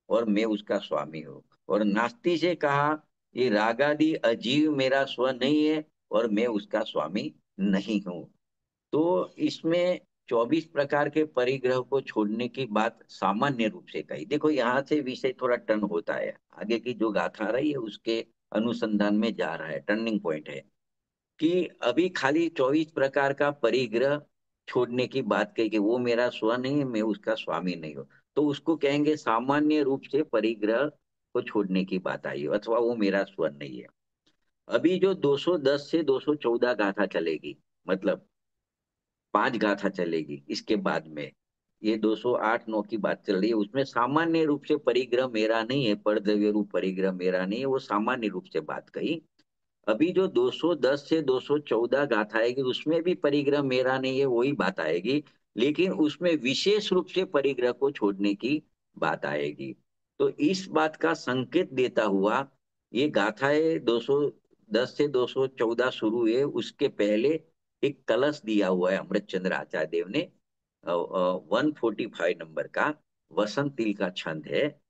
और मैं उसका स्वामी हूँ, और नास्ति से कहा ये रागादि अजीव मेरा स्व नहीं है और मैं उसका स्वामी नहीं हूँ। तो इसमें 24 प्रकार के परिग्रह को छोड़ने की बात सामान्य रूप से कही। देखो, यहाँ से विषय थोड़ा टर्न होता है, आगे की जो गाथा रही है उसके अनुसंधान में जा रहा है, टर्निंग पॉइंट है कि अभी खाली 24 प्रकार का परिग्रह छोड़ने की बात कही कि वो मेरा स्व नहीं है, मैं उसका स्वामी नहीं हूं, तो उसको कहेंगे सामान्य रूप से परिग्रह को छोड़ने की बात आई है, अथवा वो मेरा स्व नहीं है। अभी जो 210 से 214 गाथा चलेगी, मतलब 5 गाथा चलेगी इसके बाद में, ये 208-9 की बात चल रही है, उसमें सामान्य रूप से परिग्रह मेरा नहीं है, परद्रव्य रूप परिग्रह मेरा नहीं है, वो सामान्य रूप से बात कही। अभी जो 210 से 214 गाथा आएगी उसमें भी परिग्रह मेरा नहीं है वही बात आएगी, लेकिन उसमें विशेष रूप से परिग्रह को छोड़ने की बात आएगी। तो इस बात का संकेत देता हुआ ये गाथाएं 210 से 214 शुरू हुए, उसके पहले एक कलश दिया हुआ है अमृत चंद्र आचार्य देव ने, 145 नंबर का, वसंत तिल का छंद है।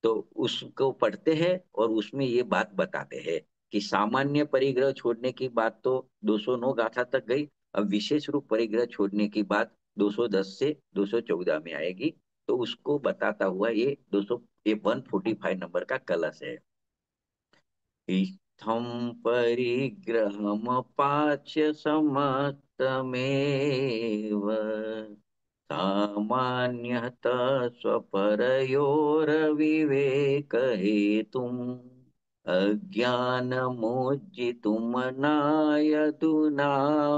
तो उसको पढ़ते हैं और उसमें ये बात बताते हैं कि सामान्य परिग्रह छोड़ने की बात तो 209 गाथा तक गई, अब विशेष रूप परिग्रह छोड़ने की बात 210 से 214 में आएगी। तो उसको बताता हुआ ये 145 नंबर का कलश है। इत्थं परिग्रहमपाच्य समस्तमेव सामान्यतः स्वपरयोरविवेकहेतुम् अज्ञानमुज्झितुमनायधुना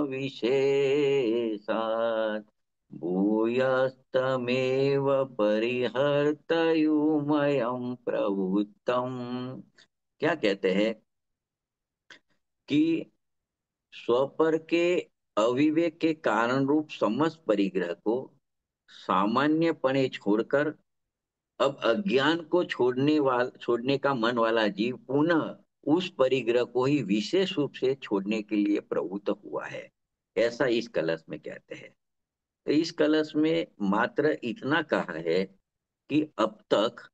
विशेषात् भूयस्तमेव परिहर्तयुमयं प्रवृत्तम्। क्या कहते हैं कि स्वपर के अविवेक के कारण रूप समस्त परिग्रह को सामान्यपणे छोड़कर अब अज्ञान को छोड़ने का मन वाला जीव पुनः उस परिग्रह को ही विशेष रूप से छोड़ने के लिए प्रवृत्त हुआ है, ऐसा इस कलश में कहते हैं। तो इस कलश में मात्र इतना कहा है कि अब तक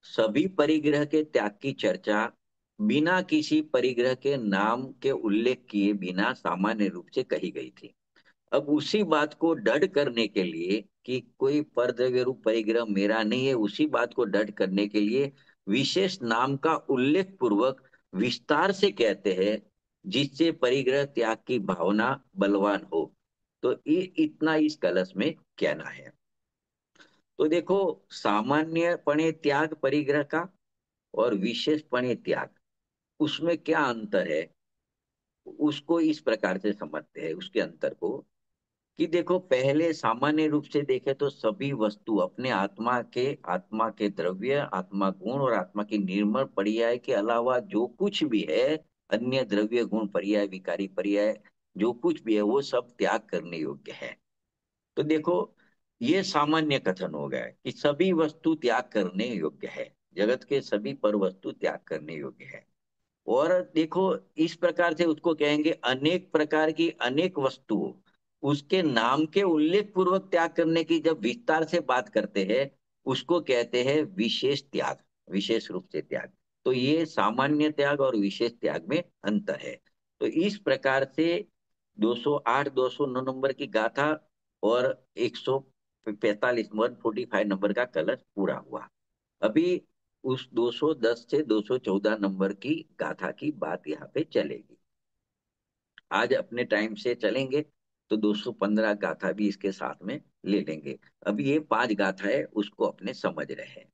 सभी परिग्रह के त्याग की चर्चा बिना किसी परिग्रह के नाम के उल्लेख किए बिना सामान्य रूप से कही गई थी। अब उसी बात को दृढ़ करने के लिए कि कोई परद्रव्य रूप परिग्रह मेरा नहीं है, उसी बात को दृढ़ करने के लिए विशेष नाम का उल्लेख पूर्वक विस्तार से कहते हैं, जिससे परिग्रह त्याग की भावना बलवान हो। तो ये इतना इस कलश में कहना है। तो देखो, सामान्यपणे त्याग परिग्रह का और विशेषपणे त्याग, उसमें क्या अंतर है, उसको इस प्रकार से समझते हैं उसके अंतर को, कि देखो, पहले सामान्य रूप से देखें तो सभी वस्तु अपने आत्मा के द्रव्य, आत्मा गुण और आत्मा की निर्मल पर्याय के अलावा जो कुछ भी है, अन्य द्रव्य गुण पर्याय विकारी पर्याय जो कुछ भी है वो सब त्याग करने योग्य है। तो देखो, ये सामान्य कथन हो गया है कि सभी वस्तु त्याग करने योग्य है, जगत के सभी पर वस्तु त्याग करने योग्य है। और देखो, इस प्रकार से उसको कहेंगे अनेक प्रकार की अनेक वस्तुओं, उसके नाम के उल्लेख पूर्वक त्याग करने की जब विस्तार से बात करते हैं, उसको कहते हैं विशेष त्याग, विशेष रूप से त्याग। तो ये सामान्य त्याग और विशेष त्याग में अंतर है। तो इस प्रकार से 208 209 नंबर की गाथा और 145 145 नंबर का कलश पूरा हुआ। अभी उस 210 से 214 नंबर की गाथा की बात यहाँ पे चलेगी। आज अपने टाइम से चलेंगे तो 215 गाथा भी इसके साथ में ले लेंगे। अभी ये 5 गाथा है, उसको अपने समझ रहे हैं।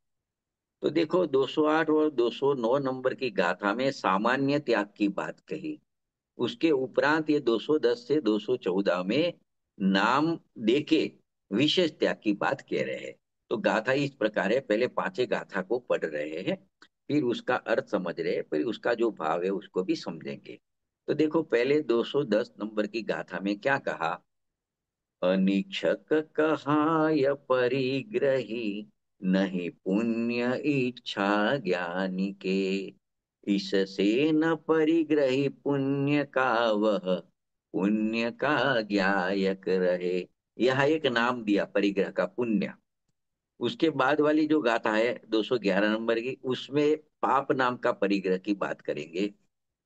तो देखो, 208 और 209 नंबर की गाथा में सामान्य त्याग की बात कही। उसके उपरांत ये 210 से 214 में नाम देके विशेष त्याग की बात कह रहे हैं। तो गाथा इस प्रकार है, पहले पांचे गाथा को पढ़ रहे हैं, फिर उसका अर्थ समझ रहे हैं, फिर उसका जो भाव है उसको भी समझेंगे। तो देखो, पहले 210 नंबर की गाथा में क्या कहा। अनिच्छक कहाय परिग्रही, नहीं पुण्य इच्छा ज्ञानी के। इससे न परिग्रही पुण्य का वह, पुण्य का ज्ञायक रहे। यह एक नाम दिया परिग्रह का, पुण्य। उसके बाद वाली जो गाथा है 211 नंबर की, उसमें पाप नाम का परिग्रह की बात करेंगे।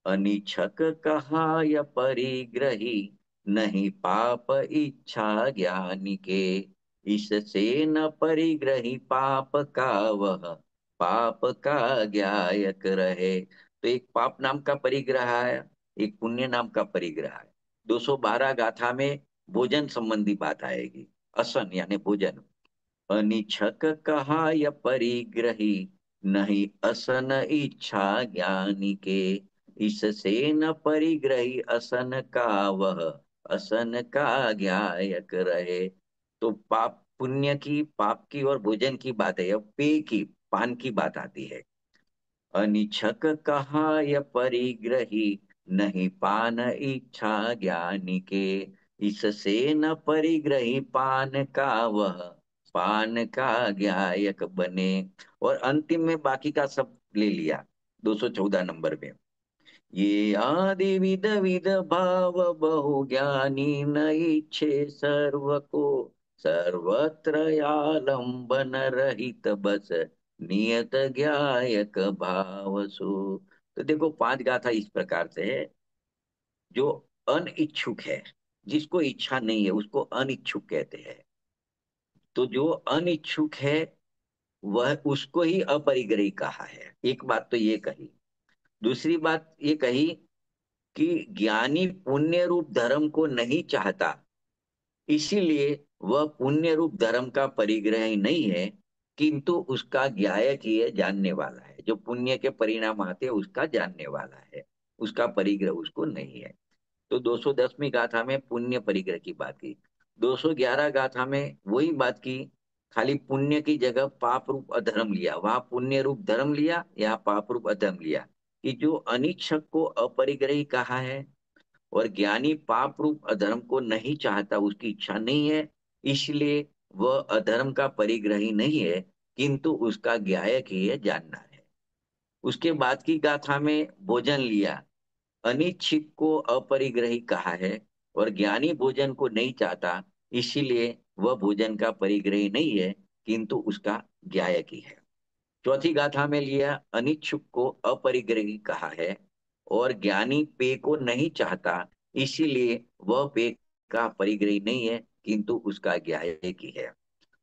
अनिच्छक कहाय परिग्रही, नहीं पाप इच्छा ज्ञानी के। इससे न परिग्रही पाप का वह, पाप का ज्ञायक रहे। तो एक पाप नाम का परिग्रह है, एक पुण्य नाम का परिग्रह है। 212 गाथा में भोजन संबंधी बात आएगी। असन यानी भोजन। अनिच्छक कहाय परिग्रही, नहीं असन इच्छा ज्ञानी के। इससे न परिग्रही असन का वह, असन का ज्ञायक रहे। तो पाप पुण्य की, पाप की और भोजन की बात है। अब पेय की, पान की बात आती है। अनिच्छक कहाय परिग्रही, नहीं पान इच्छा ज्ञानी के। इससे न परिग्रही पान का वह, पान का ज्ञायक बने। और अंतिम में बाकी का सब ले लिया 214 नंबर में। ये आदि विध विध भाव बहु ज्ञानी न इच्छे सर्व को। सर्वत्र आलंबन रहित बस, नियत ज्ञायक भाव सो। तो देखो, 5 गाथा इस प्रकार से है। जो अनिच्छुक है, जिसको इच्छा नहीं है, उसको अनिच्छुक कहते हैं। तो जो अनिच्छुक है वह, उसको ही अपरिग्रही कहा है। एक बात तो ये कही। दूसरी बात ये कही कि ज्ञानी पुण्य रूप धर्म को नहीं चाहता, इसीलिए वह पुण्य रूप धर्म का परिग्रह ही नहीं है, किंतु उसका ज्ञायक ही है, जानने वाला है। जो पुण्य के परिणाम आते हैं उसका जानने वाला है, उसका परिग्रह उसको नहीं है। तो 210वीं गाथा में पुण्य परिग्रह की बात की। 211 गाथा में वही बात की, खाली पुण्य की जगह पाप रूप अधर्म लिया। वहां पुण्य रूप धर्म लिया, यहाँ पाप रूप अधर्म लिया। कि जो अनिच्छक को अपरिग्रही कहा है, और ज्ञानी पाप रूप अधर्म को नहीं चाहता, उसकी इच्छा नहीं है, इसलिए वह अधर्म का परिग्रही नहीं है, किंतु उसका ज्ञायक ही है, जानना है। उसके बाद की गाथा में भोजन लिया। अनिच्छिक को अपरिग्रही कहा है, और ज्ञानी भोजन को नहीं चाहता, इसीलिए वह भोजन का परिग्रही नहीं है, किंतु उसका ज्ञायक ही है। चौथी गाथा में लिया, अनिच्छुक को अपरिग्रही कहा है, और ज्ञानी पेय को नहीं चाहता, इसीलिए वह पेय का परिग्रही नहीं है, किंतु उसका ज्ञायक ही है।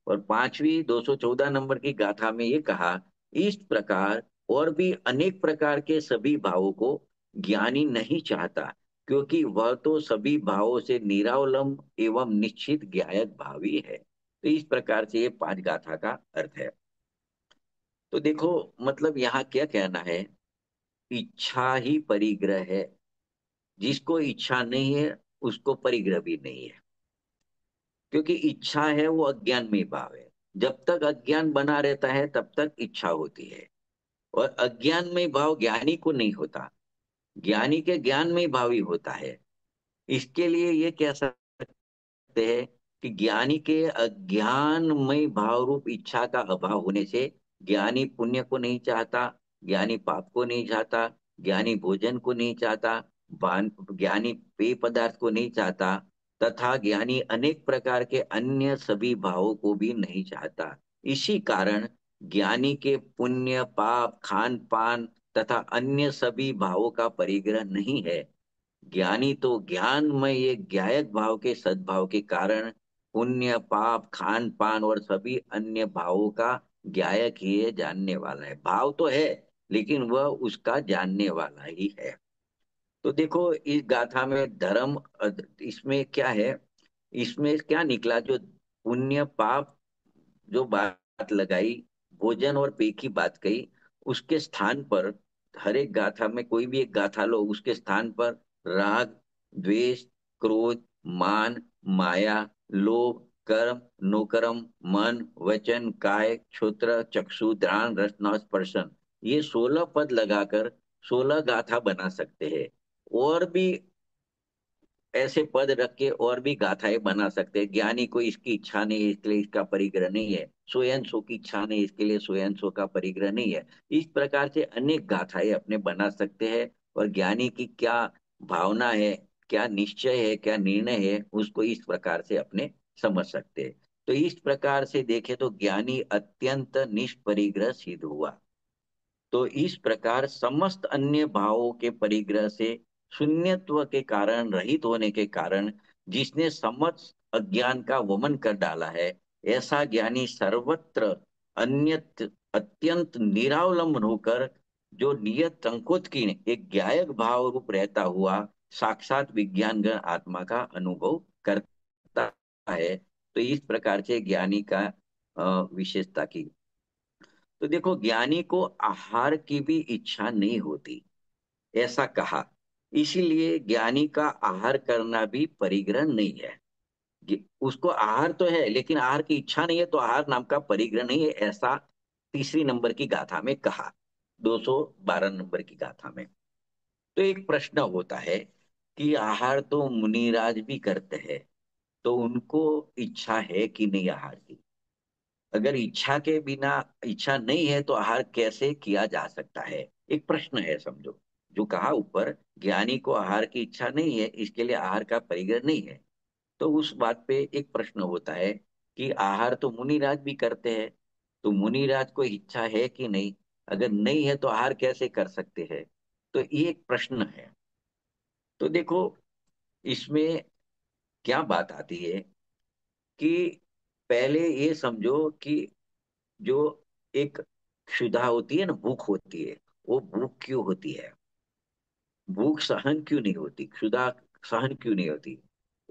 और पांचवी 214 नंबर की गाथा में ये कहा, इस प्रकार और भी अनेक प्रकार के सभी भावों को ज्ञानी नहीं चाहता, क्योंकि वह तो सभी भावों से निरावलंब एवं निश्चित ज्ञायक भावी है। तो इस प्रकार से ये 5 गाथा का अर्थ है। तो देखो, मतलब यहाँ क्या कहना है। इच्छा ही परिग्रह है। जिसको इच्छा नहीं है, उसको परिग्रह भी नहीं है। क्योंकि इच्छा है वो अज्ञान में भाव है। जब तक अज्ञान बना रहता है तब तक इच्छा होती है। और अज्ञान में भाव ज्ञानी को नहीं होता, ज्ञानी के ज्ञान में भावी होता है। इसके लिए ये कह सकते हैं कि ज्ञानी के अज्ञानमय भाव रूप इच्छा का अभाव होने से ज्ञानी पुण्य को नहीं चाहता, ज्ञानी पाप को नहीं चाहता, ज्ञानी भोजन को नहीं चाहता, ज्ञानी पेय पदार्थ को नहीं चाहता, तथा ज्ञानी अनेक प्रकार के अन्य सभी भावों को भी नहीं चाहता। इसी कारण ज्ञानी के पुण्य पाप खान पान तथा अन्य सभी भावों का परिग्रह नहीं है। ज्ञानी तो ज्ञानमय ये ज्ञायक भाव के सद्भाव के कारण पुण्य पाप खान पान और सभी अन्य भावों का ज्ञायक ही है, जानने वाला है। भाव तो है लेकिन वह उसका जानने वाला ही है। तो देखो इस गाथा में धर्म इसमें क्या है, इसमें क्या निकला, जो पुण्य पाप जो बात लगाई, भोजन और पेय की बात कही, उसके स्थान पर हर एक गाथा में कोई भी एक गाथा लो, उसके स्थान पर राग, द्वेष, क्रोध, मान, माया, लोभ, कर्म, नोकर्म, मन, वचन, काय, क्षोत्र, चक्षु, घ्राण, रसना, स्पर्शन, ये 16 पद लगाकर 16 गाथा बना सकते हैं। और भी ऐसे पद रख के और भी गाथाएं बना सकते हैं। ज्ञानी को इसकी इच्छा नहीं है इसके लिए इसका परिग्रह नहीं है, सोयन सो की इच्छा नहीं इसके लिए सोयन सो का परिग्रह नहीं है। इस प्रकार से अनेक गाथाएं अपने बना सकते हैं। और ज्ञानी की क्या भावना है, क्या निश्चय है, क्या निर्णय है, उसको इस प्रकार से अपने समझ सकते हैं। तो इस प्रकार से देखे तो ज्ञानी अत्यंत निष्परिग्रह सिद्ध हुआ। तो इस प्रकार समस्त अन्य भावों के परिग्रह से शून्यत्व के कारण, रहित होने के कारण, जिसने समस्त अज्ञान का वमन कर डाला है, ऐसा ज्ञानी सर्वत्र अन्यत अत्यंत निरावलंबन होकर जो नियत संकोच की एक ज्ञायक भाव रूप रहता हुआ साक्षात विज्ञान गण आत्मा का अनुभव करता है। तो इस प्रकार से ज्ञानी का विशेषता की। तो देखो ज्ञानी को आहार की भी इच्छा नहीं होती, ऐसा कहा। इसीलिए ज्ञानी का आहार करना भी परिग्रह नहीं है। उसको आहार तो है लेकिन आहार की इच्छा नहीं है, तो आहार नाम का परिग्रह नहीं है, ऐसा तीसरी नंबर की गाथा में कहा, 212 नंबर की गाथा में। तो एक प्रश्न होता है कि आहार तो मुनिराज भी करते हैं, तो उनको इच्छा है कि नहीं आहार की? अगर इच्छा के बिना, इच्छा नहीं है तो आहार कैसे किया जा सकता है? एक प्रश्न है, समझो। जो कहा ऊपर, ज्ञानी को आहार की इच्छा नहीं है इसके लिए आहार का परिग्रह नहीं है, तो उस बात पे एक प्रश्न होता है कि आहार तो मुनिराज भी करते हैं, तो मुनिराज को इच्छा है कि नहीं? अगर नहीं है तो आहार कैसे कर सकते हैं? तो ये एक प्रश्न है। तो देखो इसमें क्या बात आती है कि पहले ये समझो कि जो एक क्षुधा होती है ना, भूख होती है, वो भूख क्यों होती है? भूख सहन क्यों नहीं होती? क्षुधा सहन क्यों नहीं होती?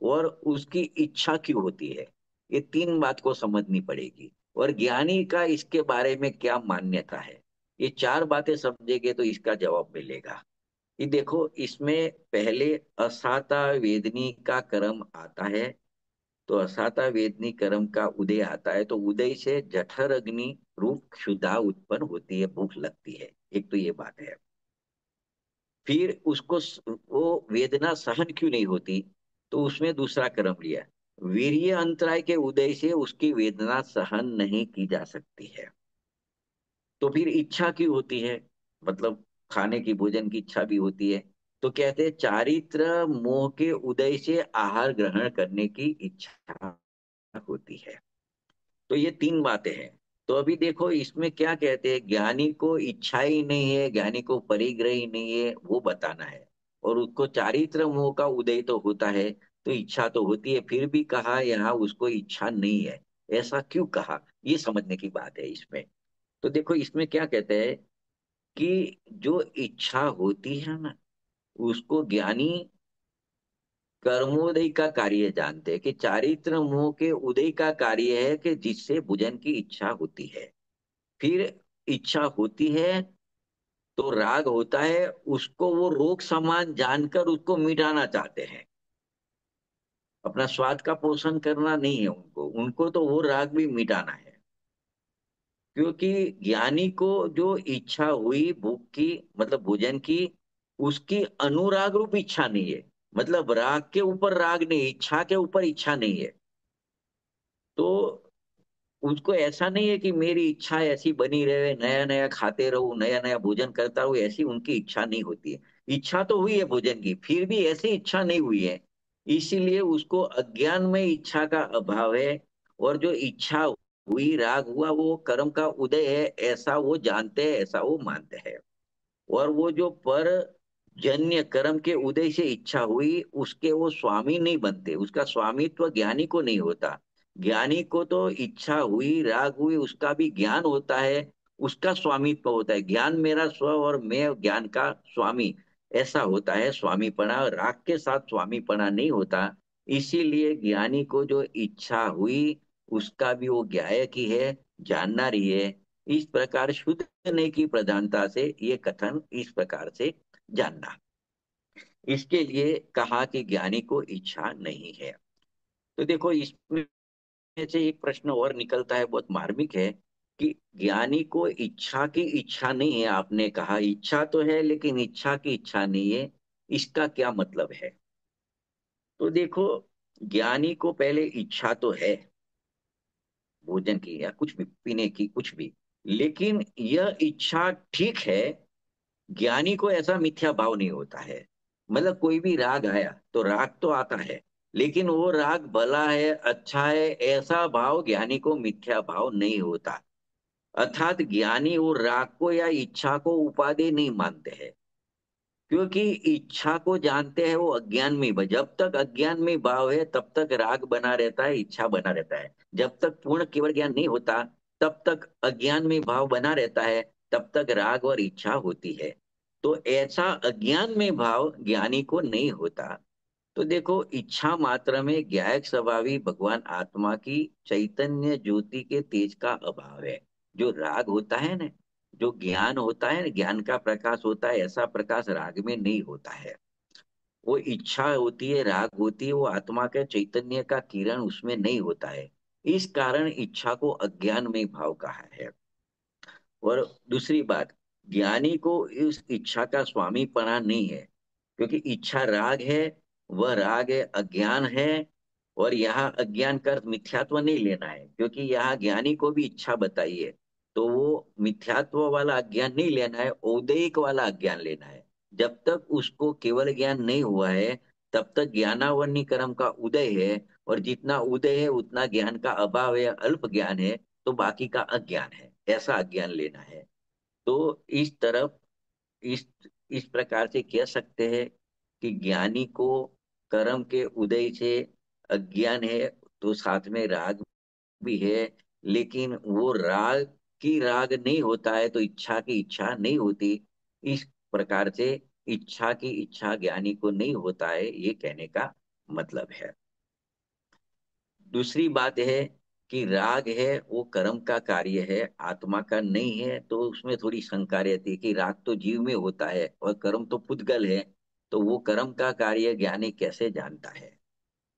और उसकी इच्छा क्यों होती है? ये तीन बात को समझनी पड़ेगी। और ज्ञानी का इसके बारे में क्या मान्यता है, ये चार बातें समझेंगे तो इसका जवाब मिलेगा। ये देखो इसमें पहले असाता वेदनी का कर्म आता है। तो असाता वेदनी कर्म का उदय आता है, तो उदय से जठर अग्नि रूप क्षुधा उत्पन्न होती है, भूख लगती है। एक तो ये बात है। फिर उसको वो वेदना सहन क्यों नहीं होती? तो उसमें दूसरा कर्म लिया, वीर्य अंतराय के उदय से उसकी वेदना सहन नहीं की जा सकती है। तो फिर इच्छा क्यों होती है? मतलब खाने की, भोजन की इच्छा भी होती है। तो कहते हैं चारित्र मोह के उदय से आहार ग्रहण करने की इच्छा होती है। तो ये तीन बातें हैं। तो अभी देखो इसमें क्या कहते हैं, ज्ञानी को इच्छा ही नहीं है, ज्ञानी को परिग्रह ही नहीं है, वो बताना है। और उसको चारित्र मोह का उदय तो होता है, तो इच्छा तो होती है, फिर भी कहा यहाँ उसको इच्छा नहीं है। ऐसा क्यों कहा, ये समझने की बात है इसमें। तो देखो इसमें क्या कहते हैं कि जो इच्छा होती है ना, उसको ज्ञानी कर्मोदय का कार्य जानते हैं, कि चारित्र मोह के उदय का कार्य है कि जिससे भोजन की इच्छा होती है। फिर इच्छा होती है तो राग होता है, उसको वो रोग समान जानकर उसको मिटाना चाहते हैं। अपना स्वाद का पोषण करना नहीं है उनको, उनको तो वो राग भी मिटाना है। क्योंकि ज्ञानी को जो इच्छा हुई भूख की, मतलब भोजन की, उसकी अनुराग रूप इच्छा नहीं है। मतलब राग के ऊपर राग नहीं, इच्छा के ऊपर इच्छा नहीं है। तो उसको ऐसा नहीं है कि मेरी इच्छा ऐसी बनी रहे, नया नया खाते रहूं, नया नया भोजन करता रहूं, ऐसी उनकी इच्छा नहीं होती है। इच्छा तो हुई है भोजन की, फिर भी ऐसी इच्छा नहीं हुई है। इसीलिए उसको अज्ञान में इच्छा का अभाव है। और जो इच्छा हुई, राग हुआ, वो कर्म का उदय है, ऐसा वो जानते हैं, ऐसा वो मानते हैं। और वो जो पर जन्य कर्म के उदय से इच्छा हुई, उसके वो स्वामी नहीं बनते, उसका स्वामित्व ज्ञानी को नहीं होता। ज्ञानी को तो इच्छा हुई, राग हुई, उसका भी ज्ञान होता है, उसका स्वामित्व होता है। ज्ञान मेरा स्व और मैं ज्ञान का स्वामी, ऐसा होता है स्वामीपना। राग के साथ स्वामीपना नहीं होता। इसीलिए ज्ञानी को जो इच्छा हुई, उसका भी वो ज्ञायक ही है, जानना रही है। इस प्रकार शुद्ध नहीं की प्रधानता से ये कथन इस प्रकार से जानना। इसके लिए कहा कि ज्ञानी को इच्छा नहीं है। तो देखो, इसमें से एक प्रश्न और निकलता है, बहुत मार्मिक है, कि ज्ञानी को इच्छा की इच्छा नहीं है। आपने कहा इच्छा तो है, लेकिन इच्छा की इच्छा नहीं है, इसका क्या मतलब है? तो देखो, ज्ञानी को पहले इच्छा तो है, भोजन की या कुछ भी, पीने की, कुछ भी, लेकिन यह इच्छा ठीक है। ज्ञानी को ऐसा मिथ्या भाव नहीं होता है। मतलब कोई भी राग आया तो राग तो आता है, लेकिन वो राग भला है, अच्छा है, ऐसा भाव ज्ञानी को मिथ्या भाव नहीं होता। अर्थात ज्ञानी वो राग को या इच्छा को उपाधि नहीं मानते हैं। क्योंकि इच्छा को जानते हैं वो अज्ञान में जब तक अज्ञान में भाव है तब तक राग बना रहता है, इच्छा बना रहता है। जब तक पूर्ण केवल ज्ञान नहीं होता तब तक अज्ञान में भाव बना रहता है, तब तक राग और इच्छा होती है। तो ऐसा अज्ञान में भाव ज्ञानी को नहीं होता। तो देखो, इच्छा मात्र में ज्ञायक स्वभावी भगवान आत्मा की चैतन्य ज्योति के तेज का अभाव है। जो राग होता है ना, जो ज्ञान होता है ना, ज्ञान का प्रकाश होता है, ऐसा प्रकाश राग में नहीं होता है। वो इच्छा होती है, राग होती है, वो आत्मा के चैतन्य का किरण उसमें नहीं होता है। इस कारण इच्छा को अज्ञान में भाव कहा है। और दूसरी बात, ज्ञानी को इस इच्छा का स्वामीपना नहीं है, क्योंकि इच्छा राग है, वह राग है, अज्ञान है। और यहाँ अज्ञान का अर्थ मिथ्यात्व नहीं लेना है, क्योंकि यहाँ ज्ञानी को भी इच्छा बताई है। तो वो मिथ्यात्व वाला अज्ञान नहीं लेना है, औदैहिक वाला अज्ञान लेना है। जब तक उसको केवल ज्ञान नहीं हुआ है, तब तक ज्ञानावरणी कर्म का उदय है। और जितना उदय है उतना ज्ञान का अभाव है, अल्प ज्ञान है, तो बाकी का अज्ञान है, ऐसा अज्ञान लेना है। तो इस तरफ, इस इस प्रकार से कह सकते हैं कि ज्ञानी को कर्म के उदय से अज्ञान है, तो साथ में राग भी है। लेकिन वो राग की राग नहीं होता है, तो इच्छा की इच्छा नहीं होती। इस प्रकार से इच्छा की इच्छा ज्ञानी को नहीं होता है, ये कहने का मतलब है। दूसरी बात है कि राग है वो कर्म का कार्य है, आत्मा का नहीं है। तो उसमें थोड़ी शंका रहती है कि राग तो जीव में होता है और कर्म तो पुद्गल है, तो वो कर्म का कार्य ज्ञानी कैसे जानता है?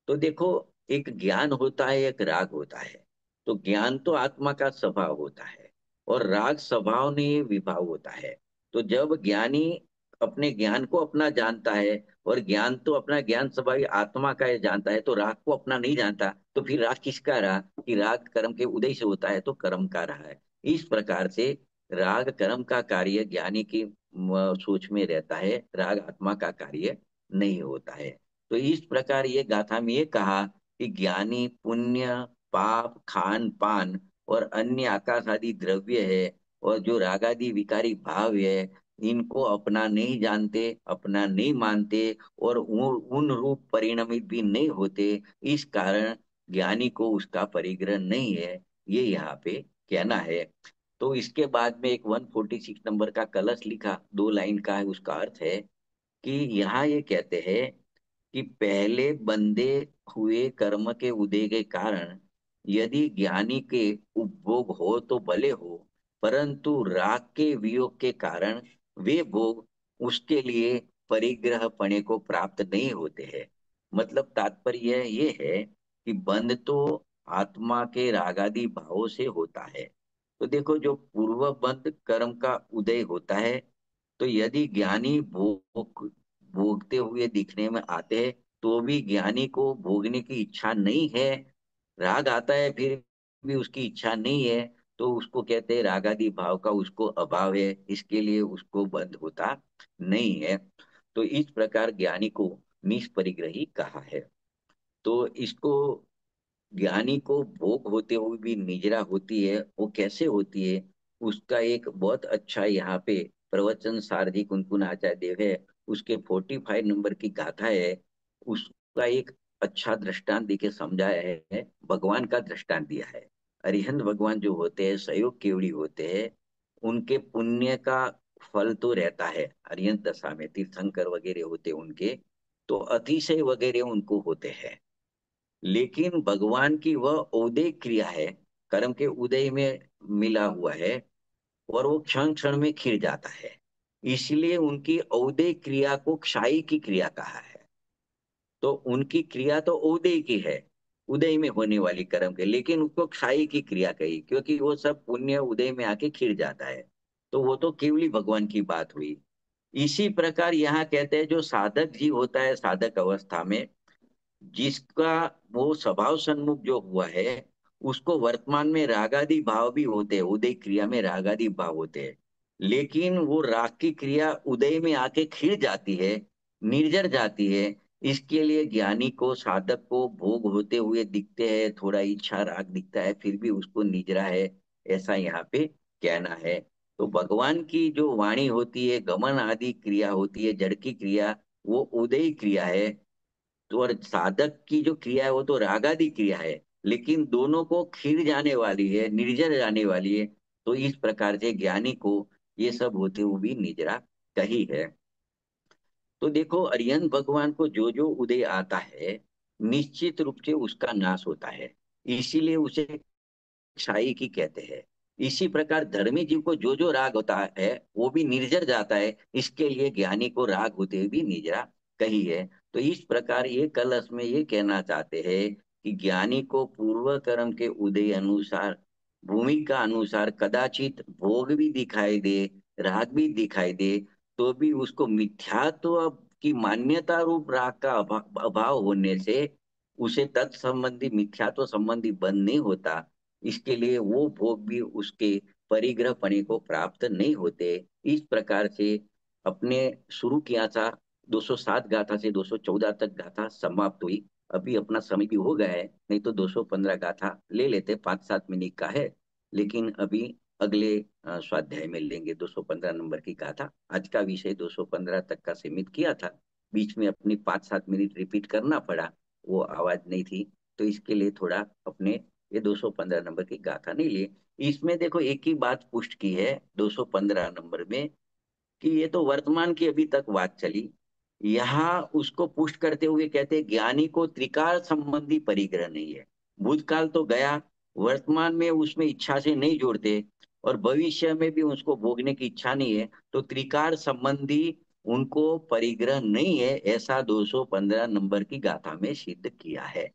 तो देखो, एक ज्ञान होता है, एक राग होता है। तो ज्ञान तो आत्मा का स्वभाव होता है, और राग स्वभाव नहीं विभाव होता है। तो जब ज्ञानी अपने ज्ञान को अपना जानता है, और ज्ञान तो अपना ज्ञान स्वभाव आत्मा का है जानता है, तो राग को अपना नहीं जानता, तो फिर राग किसका रहा? कि राग कर्म के उदय से होता है, तो कर्म का रहा है। इस प्रकार से राग कर्म का कार्य ज्ञानी की सोच में रहता है, राग आत्मा का कार्य नहीं होता है। तो इस प्रकार ये गाथा में ये कहा कि ज्ञानी पुण्य, पाप, खान पान और अन्य आकाश आदि द्रव्य है, और जो रागादि विकारी भाव है, इनको अपना नहीं जानते, अपना नहीं मानते, और उन रूप परिणमित भी नहीं होते। इस कारण ज्ञानी को उसका परिग्रह नहीं है, ये यहाँ पे कहना है। तो इसके बाद में एक 146 नंबर का कलश लिखा, 2 लाइन का है, उसका अर्थ है कि यहाँ ये कहते हैं कि पहले बंदे हुए कर्म के उदय के कारण यदि ज्ञानी के उपभोग हो तो भले हो, परंतु राग के वियोग के कारण वे भोग उसके लिए परिग्रह पणे को प्राप्त नहीं होते हैं। मतलब तात्पर्य ये है कि बंध तो आत्मा के रागादि भावों से होता है। तो देखो, जो पूर्व बंध कर्म का उदय होता है, तो यदि ज्ञानी भोगते हुए दिखने में आते हैं, तो भी ज्ञानी को भोगने की इच्छा नहीं है। राग आता है फिर भी उसकी इच्छा नहीं है, तो उसको कहते हैं रागादि भाव का उसको अभाव है, इसके लिए उसको बंध होता नहीं है। तो इस प्रकार ज्ञानी को निष्परिग्रही कहा है। तो इसको, ज्ञानी को भोग होते हुए भी निजरा होती है, वो कैसे होती है? उसका एक बहुत अच्छा यहाँ पे प्रवचन सारथी कुनकुन आचार्य देव है, उसके 45 नंबर की गाथा है, उसका एक अच्छा दृष्टांत देके समझाया है, भगवान का दृष्टांत दिया है। अरिहंत भगवान जो होते हैं, सहयोग केवड़ी होते हैं, उनके पुण्य का फल तो रहता है। अरिहंत दशा में तीर्थंकर वगैरह होते हैं उनके, तो अतिशय वगैरह उनको होते हैं। लेकिन भगवान की वह उदय क्रिया है, कर्म के उदय में मिला हुआ है, और वो क्षण क्षण में खिर जाता है। इसलिए उनकी औदय क्रिया को क्षायी की क्रिया कहा है। तो उनकी क्रिया तो उदय की है, उदय में होने वाली कर्म के, लेकिन उसको क्षायी की क्रिया कही, क्योंकि वो सब पुण्य उदय में आके खिर जाता है। तो वो तो केवली भगवान की बात हुई। इसी प्रकार यहाँ कहते हैं, जो साधक जीव होता है साधक अवस्था में, जिसका वो स्वभाव सन्मुख जो हुआ है, उसको वर्तमान में रागादि भाव भी होते हैं, उदय क्रिया में रागादि भाव होते हैं। लेकिन वो राग की क्रिया उदय में आके खिल जाती है, निर्जर जाती है। इसके लिए ज्ञानी को, साधक को भोग होते हुए दिखते हैं, थोड़ा इच्छा राग दिखता है, फिर भी उसको निजरा है, ऐसा यहाँ पे कहना है। तो भगवान की जो वाणी होती है, गमन आदि क्रिया होती है, जड़ की क्रिया, वो उदय क्रिया है। तो और साधक की जो क्रिया है वो तो रागादि क्रिया है, लेकिन दोनों को खिर जाने वाली है, निर्जर जाने वाली है। तो इस प्रकार से ज्ञानी को ये सब होते हुए भी निजरा कही है। तो देखो, अरिहंत भगवान को जो जो उदय आता है, निश्चित रूप से उसका नाश होता है, इसीलिए उसे क्षायी की कहते हैं। इसी प्रकार धर्मी जीव को जो जो राग होता है, वो भी निर्जर जाता है, इसके लिए ज्ञानी को राग होते हुए भी निजरा कही है। तो इस प्रकार ये कलश में ये कहना चाहते हैं कि ज्ञानी को पूर्व कर्म के उदय अनुसार, भूमिका अनुसार कदाचित भोग भी दिखाई दे, राग भी दिखाई दे, तो भी उसको मिथ्यात्व की मान्यता रूप राग का अभाव होने से उसे तत्संबंधी मिथ्यात्व संबंधी बंध नहीं होता। इसके लिए वो भोग भी उसके परिग्रह पने को प्राप्त नहीं होते। इस प्रकार से अपने शुरू किया था, 207 गाथा से 214 तक गाथा समाप्त हुई। अभी अपना समय भी हो गया है, नहीं तो 215 गाथा ले लेते, 5-7 मिनट का है। लेकिन अभी अगले स्वाध्याय में लेंगे 215 नंबर की गाथा। आज का विषय 215 तक का सीमित किया था, बीच में अपनी 5-7 मिनट रिपीट करना पड़ा, वो आवाज नहीं थी। तो इसके लिए थोड़ा अपने ये 215 नंबर की गाथा नहीं लिए। इसमें देखो एक ही बात पुष्ट की है 215 नंबर में, कि ये तो वर्तमान की अभी तक बात चली। यहाँ उसको पुष्ट करते हुए कहते हैं, ज्ञानी को त्रिकाल संबंधी परिग्रह नहीं है। भूतकाल तो गया, वर्तमान में उसमें इच्छा से नहीं जोड़ते, और भविष्य में भी उसको भोगने की इच्छा नहीं है, तो त्रिकाल संबंधी उनको परिग्रह नहीं है, ऐसा 215 नंबर की गाथा में सिद्ध किया है।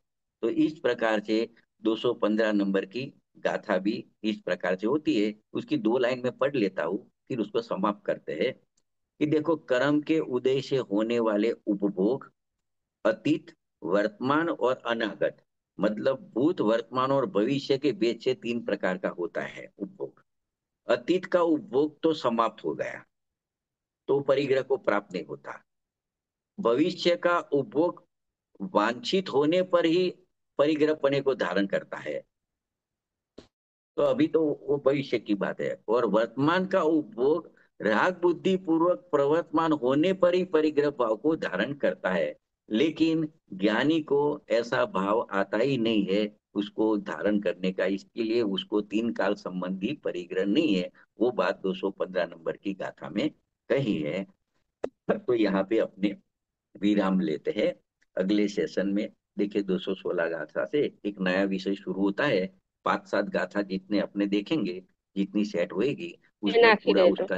तो इस प्रकार से 215 नंबर की गाथा भी इस प्रकार से होती है। उसकी 2 लाइन में पढ़ लेता हूँ, फिर उसको समाप्त करते हैं। कि देखो, कर्म के उदय से होने वाले उपभोग अतीत, वर्तमान और अनागत, मतलब भूत, वर्तमान और भविष्य के बीच से 3 प्रकार का होता है उपभोग। अतीत का उपभोग तो समाप्त हो गया, तो परिग्रह को प्राप्त नहीं होता। भविष्य का उपभोग वांछित होने पर ही परिग्रह पने को धारण करता है, तो अभी तो वो भविष्य की बात है। और वर्तमान का उपभोग राग बुद्धि पूर्वक प्रवर्तमान होने पर ही परिग्रह भाव को धारण करता है। लेकिन ज्ञानी को ऐसा भाव आता ही नहीं है उसको धारण करने का, इसके लिए उसको 3 काल संबंधी परिग्रह नहीं है। वो बात 215 नंबर की गाथा में कही है। तो यहाँ पे अपने विराम लेते हैं। अगले सेशन में देखिए 216 गाथा से एक नया विषय शुरू होता है। 5-7 गाथा जितने अपने देखेंगे, जितनी सेट होएगी, उसमें मीनाक्षी पूरा दे दो। उसका